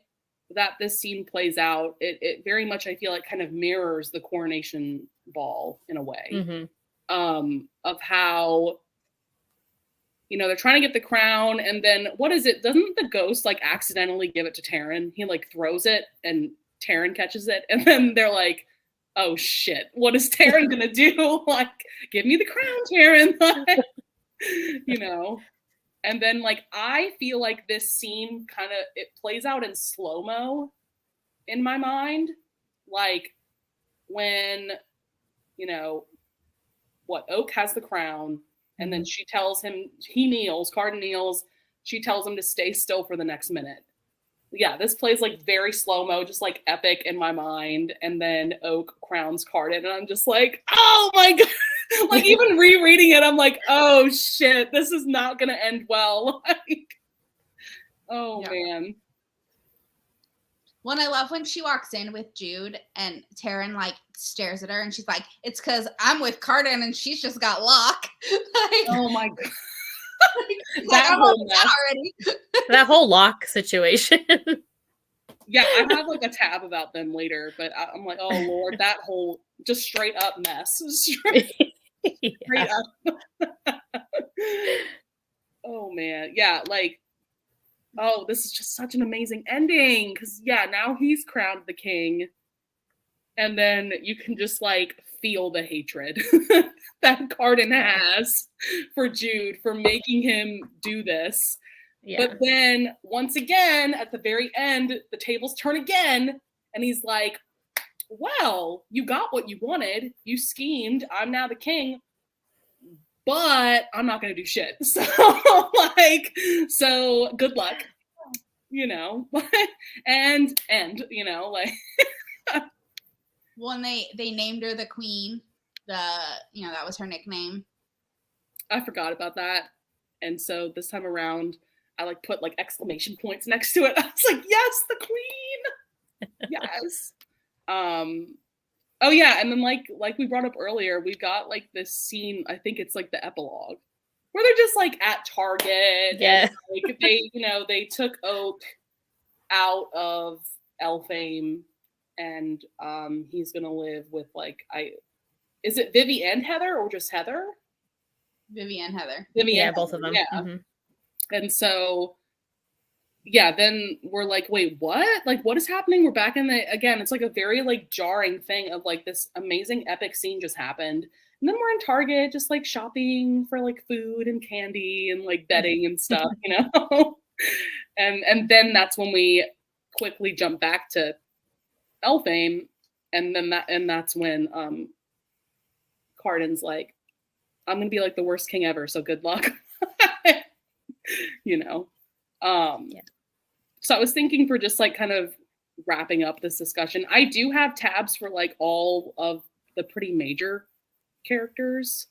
that this scene plays out, it very much, I feel like, kind of mirrors the coronation ball in a way. Of how, you know, they're trying to get the crown, and then what is it? Doesn't the ghost like accidentally give it to Taryn? He like throws it and Taryn catches it, and then they're like, oh shit, what is Taryn gonna do? Like, give me the crown, Taryn. Like, you know. And then, like, I feel like this scene kind of, it plays out in slow-mo in my mind. Like, when, you know, Oak has the crown, and then she tells him, Cardan kneels, she tells him to stay still for the next minute. Yeah, this plays, like, very slow-mo, just, like, epic in my mind. And then Oak crowns Cardan, and I'm just like, oh my God. Like, even rereading it, I'm like, oh shit, this is not gonna end well. Like, oh man. One, I love when she walks in with Jude and Taryn like stares at her and she's like, it's because I'm with Cardan and she's just got Locke. Like, oh my God. That whole mess. Already. That whole Locke situation. Yeah, I have like a tab about them later, but I'm like, oh Lord, that whole just straight up mess. Straight up. Oh man. Yeah, like, oh, this is just such an amazing ending. Because yeah, now he's crowned the king. And then you can just like feel the hatred that Cardan has for Jude for making him do this. Yeah. But then once again, at the very end, the tables turn again, and he's like, well, you got what you wanted. You schemed. I'm now the king, but I'm not going to do shit. So, so good luck, you know, and, you know, like. When they named her the queen, that was her nickname. I forgot about that. And so this time around, I like put like exclamation points next to it. I was like, yes, the queen. Yes. Oh yeah. And then like we brought up earlier, we got like this scene, I think it's like the epilogue, where they're just like at Target. Yeah. And, like, they took Oak out of Elfame, and he's gonna live with like is it Vivi and Heather or just Heather? Vivi and Heather. Vivi Yeah, and both Heather, of them. yeah. Mm-hmm. And so, yeah, then we're like, wait, what? Like, what is happening? We're back in again, it's like a very like jarring thing of like this amazing epic scene just happened. And then we're in Target just like shopping for like food and candy and like bedding and stuff, you know? and then that's when we quickly jump back to Elfame, and then that's when Cardan's like, I'm gonna be like the worst king ever, so good luck. You know. Yeah. So I was thinking for just like kind of wrapping up this discussion, I do have tabs for like all of the pretty major characters.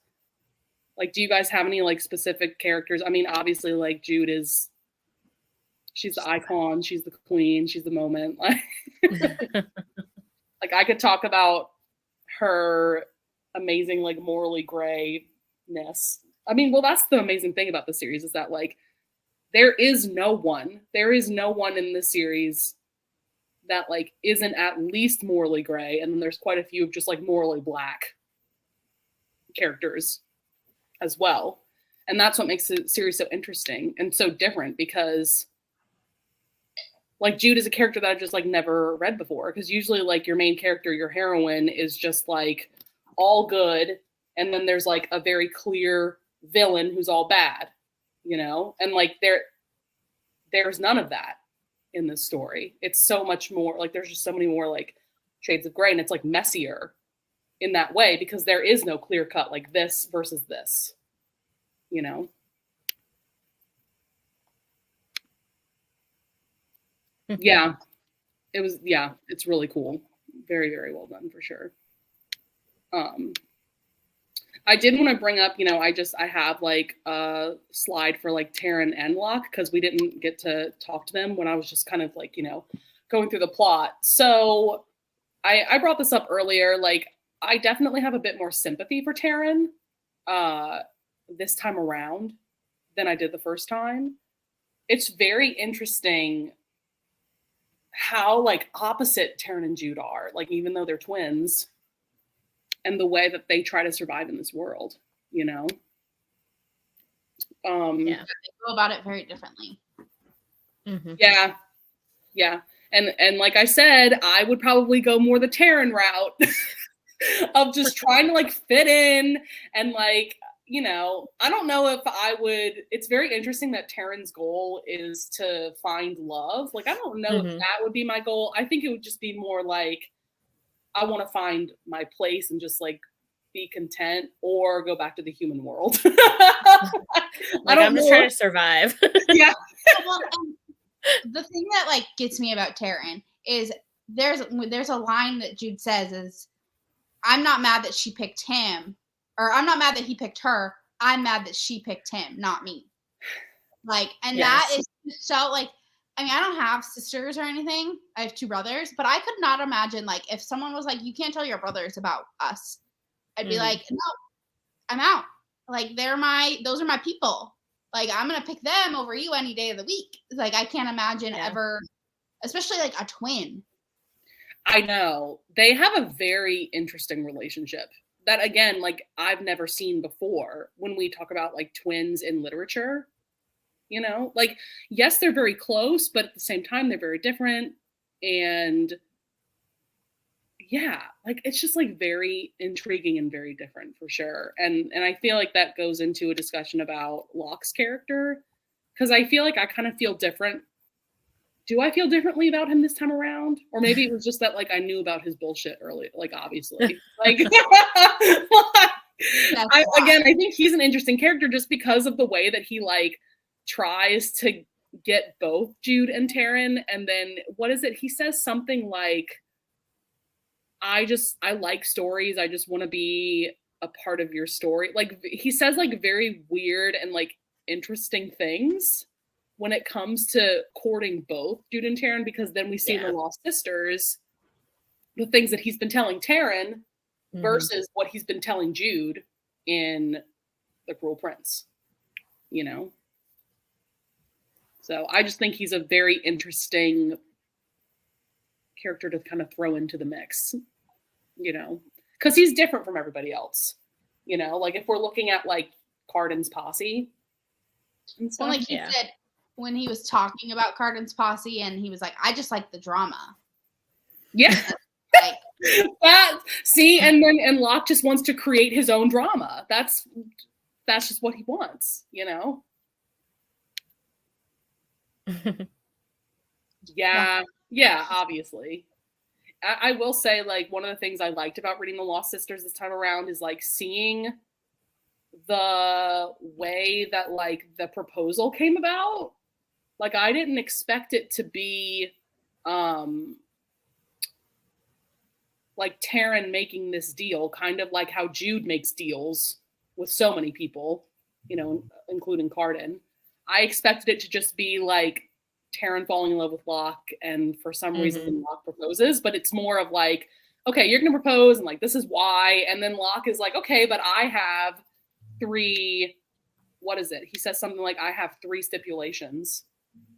Like, do you guys have any like specific characters? I mean, obviously like Jude she's the icon, she's the queen, she's the moment. Like, like I could talk about her amazing like morally grayness. I mean, well, that's the amazing thing about the series is that like there is no one in this series that like isn't at least morally gray, and then there's quite a few of just like morally black characters as well. And that's what makes the series so interesting and so different, because like Jude is a character that I've just like never read before, because usually like your main character, your heroine, is just like all good, and then there's like a very clear villain who's all bad, you know? And like there's none of that in this story. It's so much more like there's just so many more like shades of gray, and it's like messier in that way because there is no clear cut like this versus this, you know? Yeah. It's really cool. Very, very well done for sure. I did want to bring up, you know, I have like a slide for like Taryn and Locke, because we didn't get to talk to them when I was just kind of like, you know, going through the plot. So I brought this up earlier. Like, I definitely have a bit more sympathy for Taryn this time around than I did the first time. It's very interesting how like opposite Taryn and Jude are, like even though they're twins, and the way that they try to survive in this world, you know? Yeah, they go about it very differently. Mm-hmm. Yeah. And like I said, I would probably go more the Taryn route of just trying to like fit in and like, you know, I don't know if I would. It's very interesting that Taryn's goal is to find love. Like, I don't know if that would be my goal. I think it would just be more like, I want to find my place and just like be content, or go back to the human world. I'm just trying to survive. Yeah. Well, the thing that like gets me about Taryn is there's a line that Jude says is, I'm not mad that she picked him, or I'm not mad that he picked her. I'm mad that she picked him, not me. Like, and that is so like, I mean, I don't have sisters or anything. I have 2 brothers, but I could not imagine like if someone was like, you can't tell your brothers about us. I'd be like, no, I'm out. Like, those are my people. Like, I'm going to pick them over you any day of the week. Like, I can't imagine ever, especially like a twin. I know. They have a very interesting relationship that, again, like I've never seen before when we talk about like twins in literature. You know, like, yes, they're very close, but at the same time, they're very different. And yeah, like, it's just like very intriguing and very different for sure. And I feel like that goes into a discussion about Locke's character, because I feel like I kind of feel different. Do I feel differently about him this time around? Or maybe it was just that like I knew about his bullshit early, like obviously. Like, I think he's an interesting character just because of the way that he like tries to get both Jude and Taryn. And then what is it? He says something like, I like stories. I just want to be a part of your story. Like, he says like very weird and like interesting things when it comes to courting both Jude and Taryn, because then we see in the Lost Sisters the things that he's been telling Taryn versus what he's been telling Jude in The Cruel Prince, you know? So I just think he's a very interesting character to kind of throw into the mix, you know, because he's different from everybody else, you know, like if we're looking at like Cardan's posse and stuff. Well, like he said when he was talking about Cardan's posse, and he was like, I just like the drama. Yeah. Like that, see, and Locke just wants to create his own drama. That's just what he wants, you know? Yeah, obviously. I will say, like, one of the things I liked about reading The Lost Sisters this time around is, like, seeing the way that, like, the proposal came about. Like, I didn't expect it to be, like, Taryn making this deal, kind of like how Jude makes deals with so many people, you know, including Cardan. I expected it to just be, like, Taryn falling in love with Locke, and for some reason Locke proposes, but it's more of like, okay, you're gonna propose, and like this is why, and then Locke is like, okay, but I have 3, what is it? He says something like, I have 3 stipulations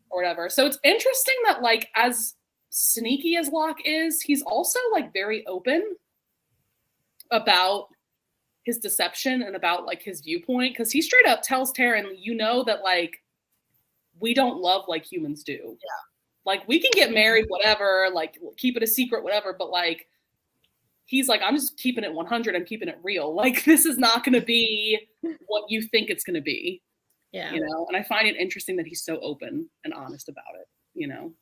or whatever. So it's interesting that, like, as sneaky as Locke is, he's also like very open about his deception and about like his viewpoint, because he straight up tells Taryn, you know, that like we don't love like humans do. Yeah. Like we can get married, whatever, like keep it a secret, whatever. But like, he's like, I'm just keeping it 100. I'm keeping it real. Like this is not going to be what you think it's going to be. Yeah. You know, and I find it interesting that he's so open and honest about it, you know?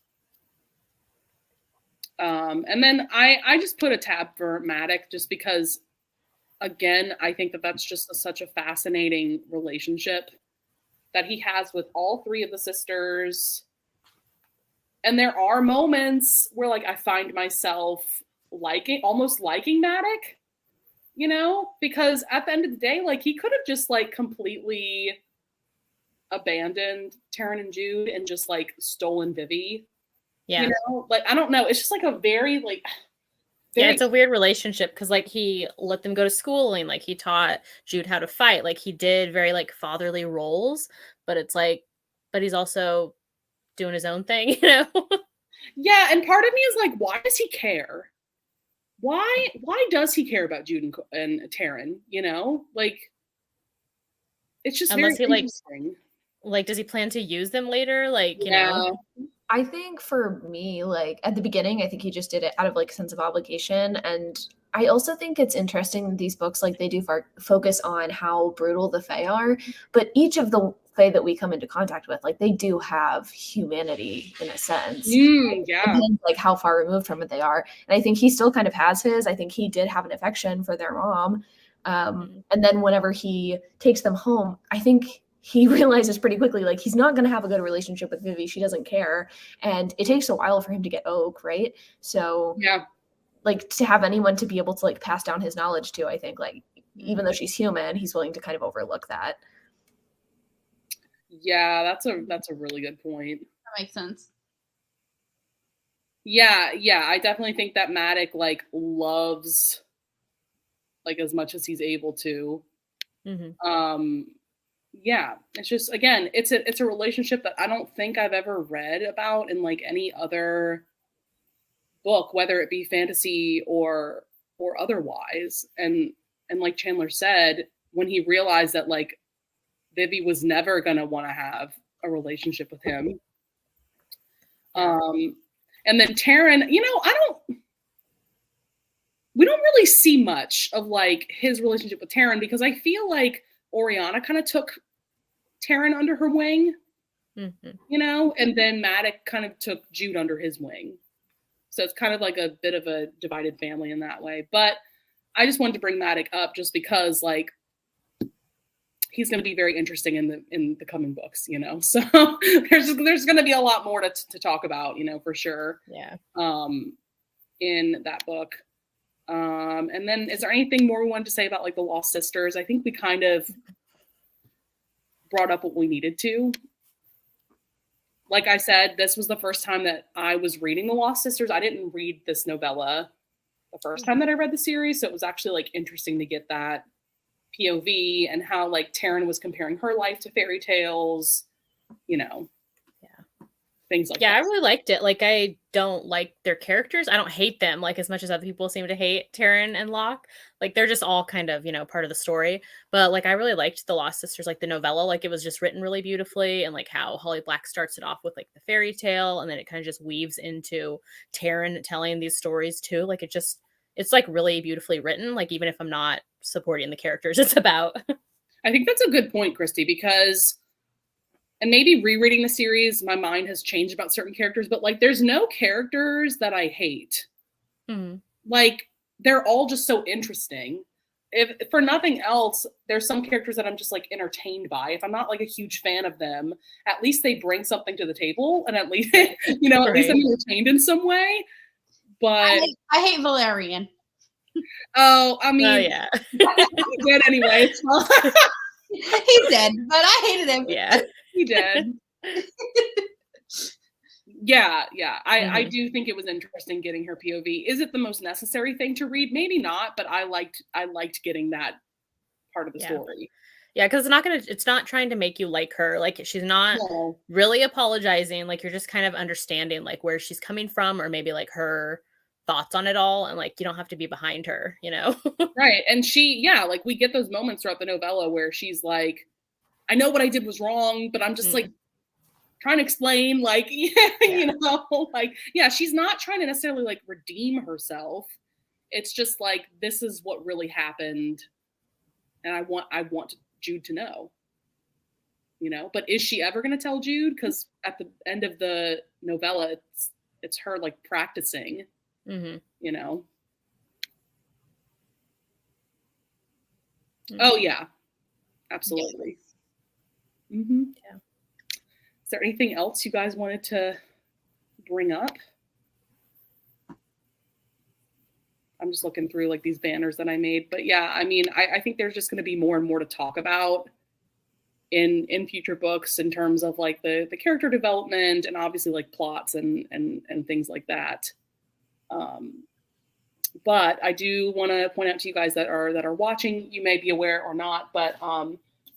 And then I just put a tab for Madoc just because, again, I think that that's just such a fascinating relationship that he has with all 3 of the sisters. And there are moments where like I find myself almost liking Madoc, you know, because at the end of the day, like he could have just like completely abandoned Taryn and Jude and just like stolen Vivi. Yeah. You know, like I don't know. It's just like a very like yeah, it's a weird relationship because like he let them go to school and like he taught Jude how to fight. Like he did very like fatherly roles, but it's like, but he's also doing his own thing, you know? Yeah, and part of me is like, why does he care? Why does he care about Jude and Taryn? You know, like it's just unless very he interesting. like does he plan to use them later? Like you know. I think for me, like at the beginning, I think he just did it out of like a sense of obligation. And I also think it's interesting that these books, like they do focus on how brutal the Fae are, but each of the Fae that we come into contact with, like they do have humanity in a sense. Yeah. Depends, like how far removed from it they are. And I think he still kind of has his. I think he did have an affection for their mom. And then whenever he takes them home, I think he realizes pretty quickly, like, he's not going to have a good relationship with Vivi. She doesn't care. And it takes a while for him to get Oak, right? So, yeah, like, to have anyone to be able to, like, pass down his knowledge to, I think, like, even though she's human, he's willing to kind of overlook that. Yeah, that's a really good point. That makes sense. Yeah, I definitely think that Madoc, like, loves, like, as much as he's able to. Yeah, it's just, again, it's a relationship that I don't think I've ever read about in like any other book, whether it be fantasy or otherwise. And like Chandler said, when he realized that like Vivi was never gonna want to have a relationship with him. And then Taryn, you know, we don't really see much of like his relationship with Taryn, because I feel like Oriana kind of took Taryn under her wing, you know, and then Madoc kind of took Jude under his wing. So it's kind of like a bit of a divided family in that way. But I just wanted to bring Madoc up just because, like, he's going to be very interesting in the coming books, you know. So there's going to be a lot more to talk about, you know, for sure. Yeah. In that book. And then is there anything more we wanted to say about like the Lost Sisters? I think we kind of brought up what we needed to. Like I said, this was the first time that I was reading the Lost Sisters. I didn't read this novella the first time that I read the series, so it was actually like interesting to get that POV and how like Taryn was comparing her life to fairy tales, you know. Yeah. things like Yeah, that. I really liked it. Like, I don't like their characters. I don't hate them like as much as other people seem to hate Taryn and Locke. Like, they're just all kind of, part of the story. But like, I really liked the Lost Sisters, like the novella. Like, it was just written really beautifully, and like how Holly Black starts it off with like the fairy tale, and then it kind of just weaves into Taryn telling these stories too. Like, it's like really beautifully written. Like, even if I'm not supporting the characters it's about. I think that's a good point, Christy, because, and maybe rereading the series, my mind has changed about certain characters, but like, there's no characters that I hate. Mm-hmm. Like, they're all just so interesting. If for nothing else, there's some characters that I'm just like entertained by. If I'm not like a huge fan of them, at least they bring something to the table, and at least at least I'm entertained in some way. But I hate Valerian. Oh, I mean, Oh yeah, he did anyway. It's fine. He did, but I hated him. yeah. He did. Yeah. I do think it was interesting getting her POV. Is it the most necessary thing to read? Maybe not, but I liked getting that part of the story. Yeah, because it's not trying to make you like her. Like, she's not really apologizing. Like, you're just kind of understanding like where she's coming from, or maybe like her thoughts on it all, and like you don't have to be behind her, Right. And like we get those moments throughout the novella where she's like, I know what I did was wrong, but I'm just like trying to explain, like, she's not trying to necessarily like redeem herself. It's just like, this is what really happened, and I want Jude to know, but is she ever going to tell Jude? Because at the end of the novella, it's her like practicing, Oh yeah, absolutely. Yeah. Is there anything else you guys wanted to bring up? I'm just looking through like these banners that I made, but yeah, I mean, I think there's just going to be more and more to talk about in future books in terms of like the character development, and obviously like plots and things like that. But I do want to point out to you guys that are watching, you may be aware or not, but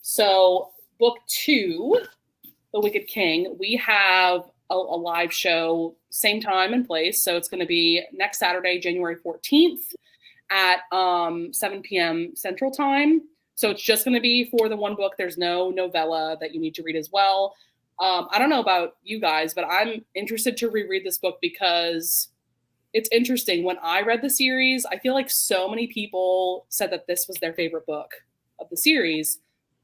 so book 2, The Wicked King, we have a live show, same time and place. So it's going to be next Saturday, January 14th at 7 p.m. Central Time. So it's just going to be for the one book. There's no novella that you need to read as well. I don't know about you guys, but I'm interested to reread this book because it's interesting. When I read the series, I feel like so many people said that this was their favorite book of the series,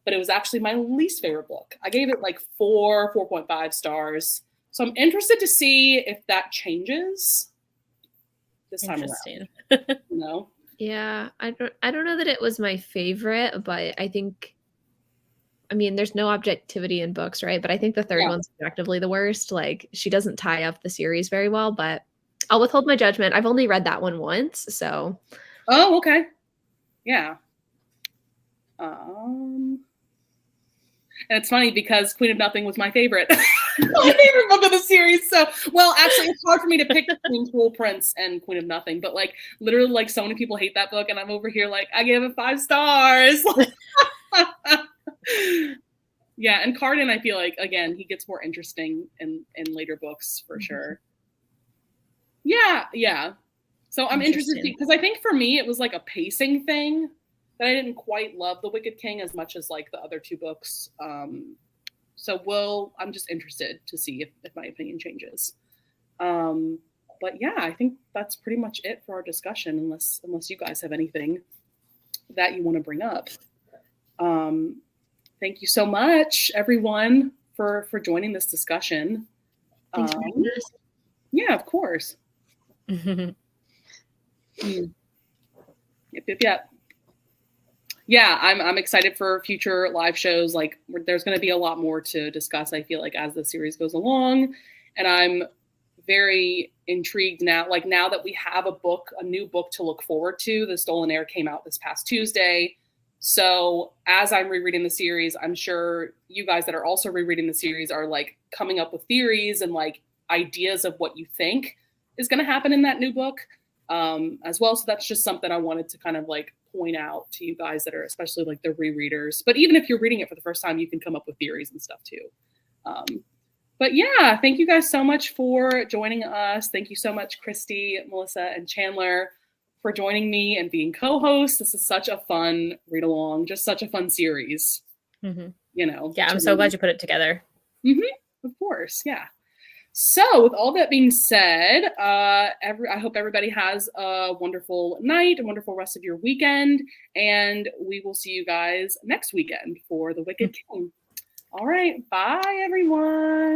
but it was actually my least favorite book. I gave it like 4.5 stars. So I'm interested to see if that changes this time around. Yeah, I don't know that it was my favorite, but I think, I mean, there's no objectivity in books, right? But I think the third one's objectively the worst. Like, she doesn't tie up the series very well, but I'll withhold my judgment. I've only read that one once, so. Oh, okay. Yeah. And it's funny because Queen of Nothing was my favorite. My favorite book of the series. So, well, actually, it's hard for me to pick between Cruel Prince and Queen of Nothing, but like literally, like so many people hate that book, and I'm over here like I give it 5 stars. Yeah, and Cardan, I feel like again he gets more interesting in later books for sure. Yeah. So I'm interested because I think for me it was like a pacing thing that I didn't quite love The Wicked King as much as like the other 2 books. So I'm just interested to see if my opinion changes. But yeah, I think that's pretty much it for our discussion, unless you guys have anything that you want to bring up. Thank you so much, everyone, for joining this discussion. Thanks for having us. Yeah, of course. Yep. Yeah, I'm excited for future live shows. Like, there's going to be a lot more to discuss, I feel like, as the series goes along. And I'm very intrigued now. Like, now that we have a new book to look forward to, The Stolen Heir came out this past Tuesday. So as I'm rereading the series, I'm sure you guys that are also rereading the series are like coming up with theories and like ideas of what you think is going to happen in that new book as well. So that's just something I wanted to kind of like point out to you guys that are especially like the rereaders. But even if you're reading it for the first time, you can come up with theories and stuff too. But yeah, thank you guys so much for joining us. Thank you so much, Christy, Melissa, and Chandler, for joining me and being co-hosts. This is such a fun read along, just such a fun series. Mm-hmm. You know. Yeah, I'm so glad you put it together. Mm-hmm. Of course, yeah. So, with all that being said, I hope everybody has a wonderful night, a wonderful rest of your weekend, and we will see you guys next weekend for The Wicked King. All right, bye, everyone.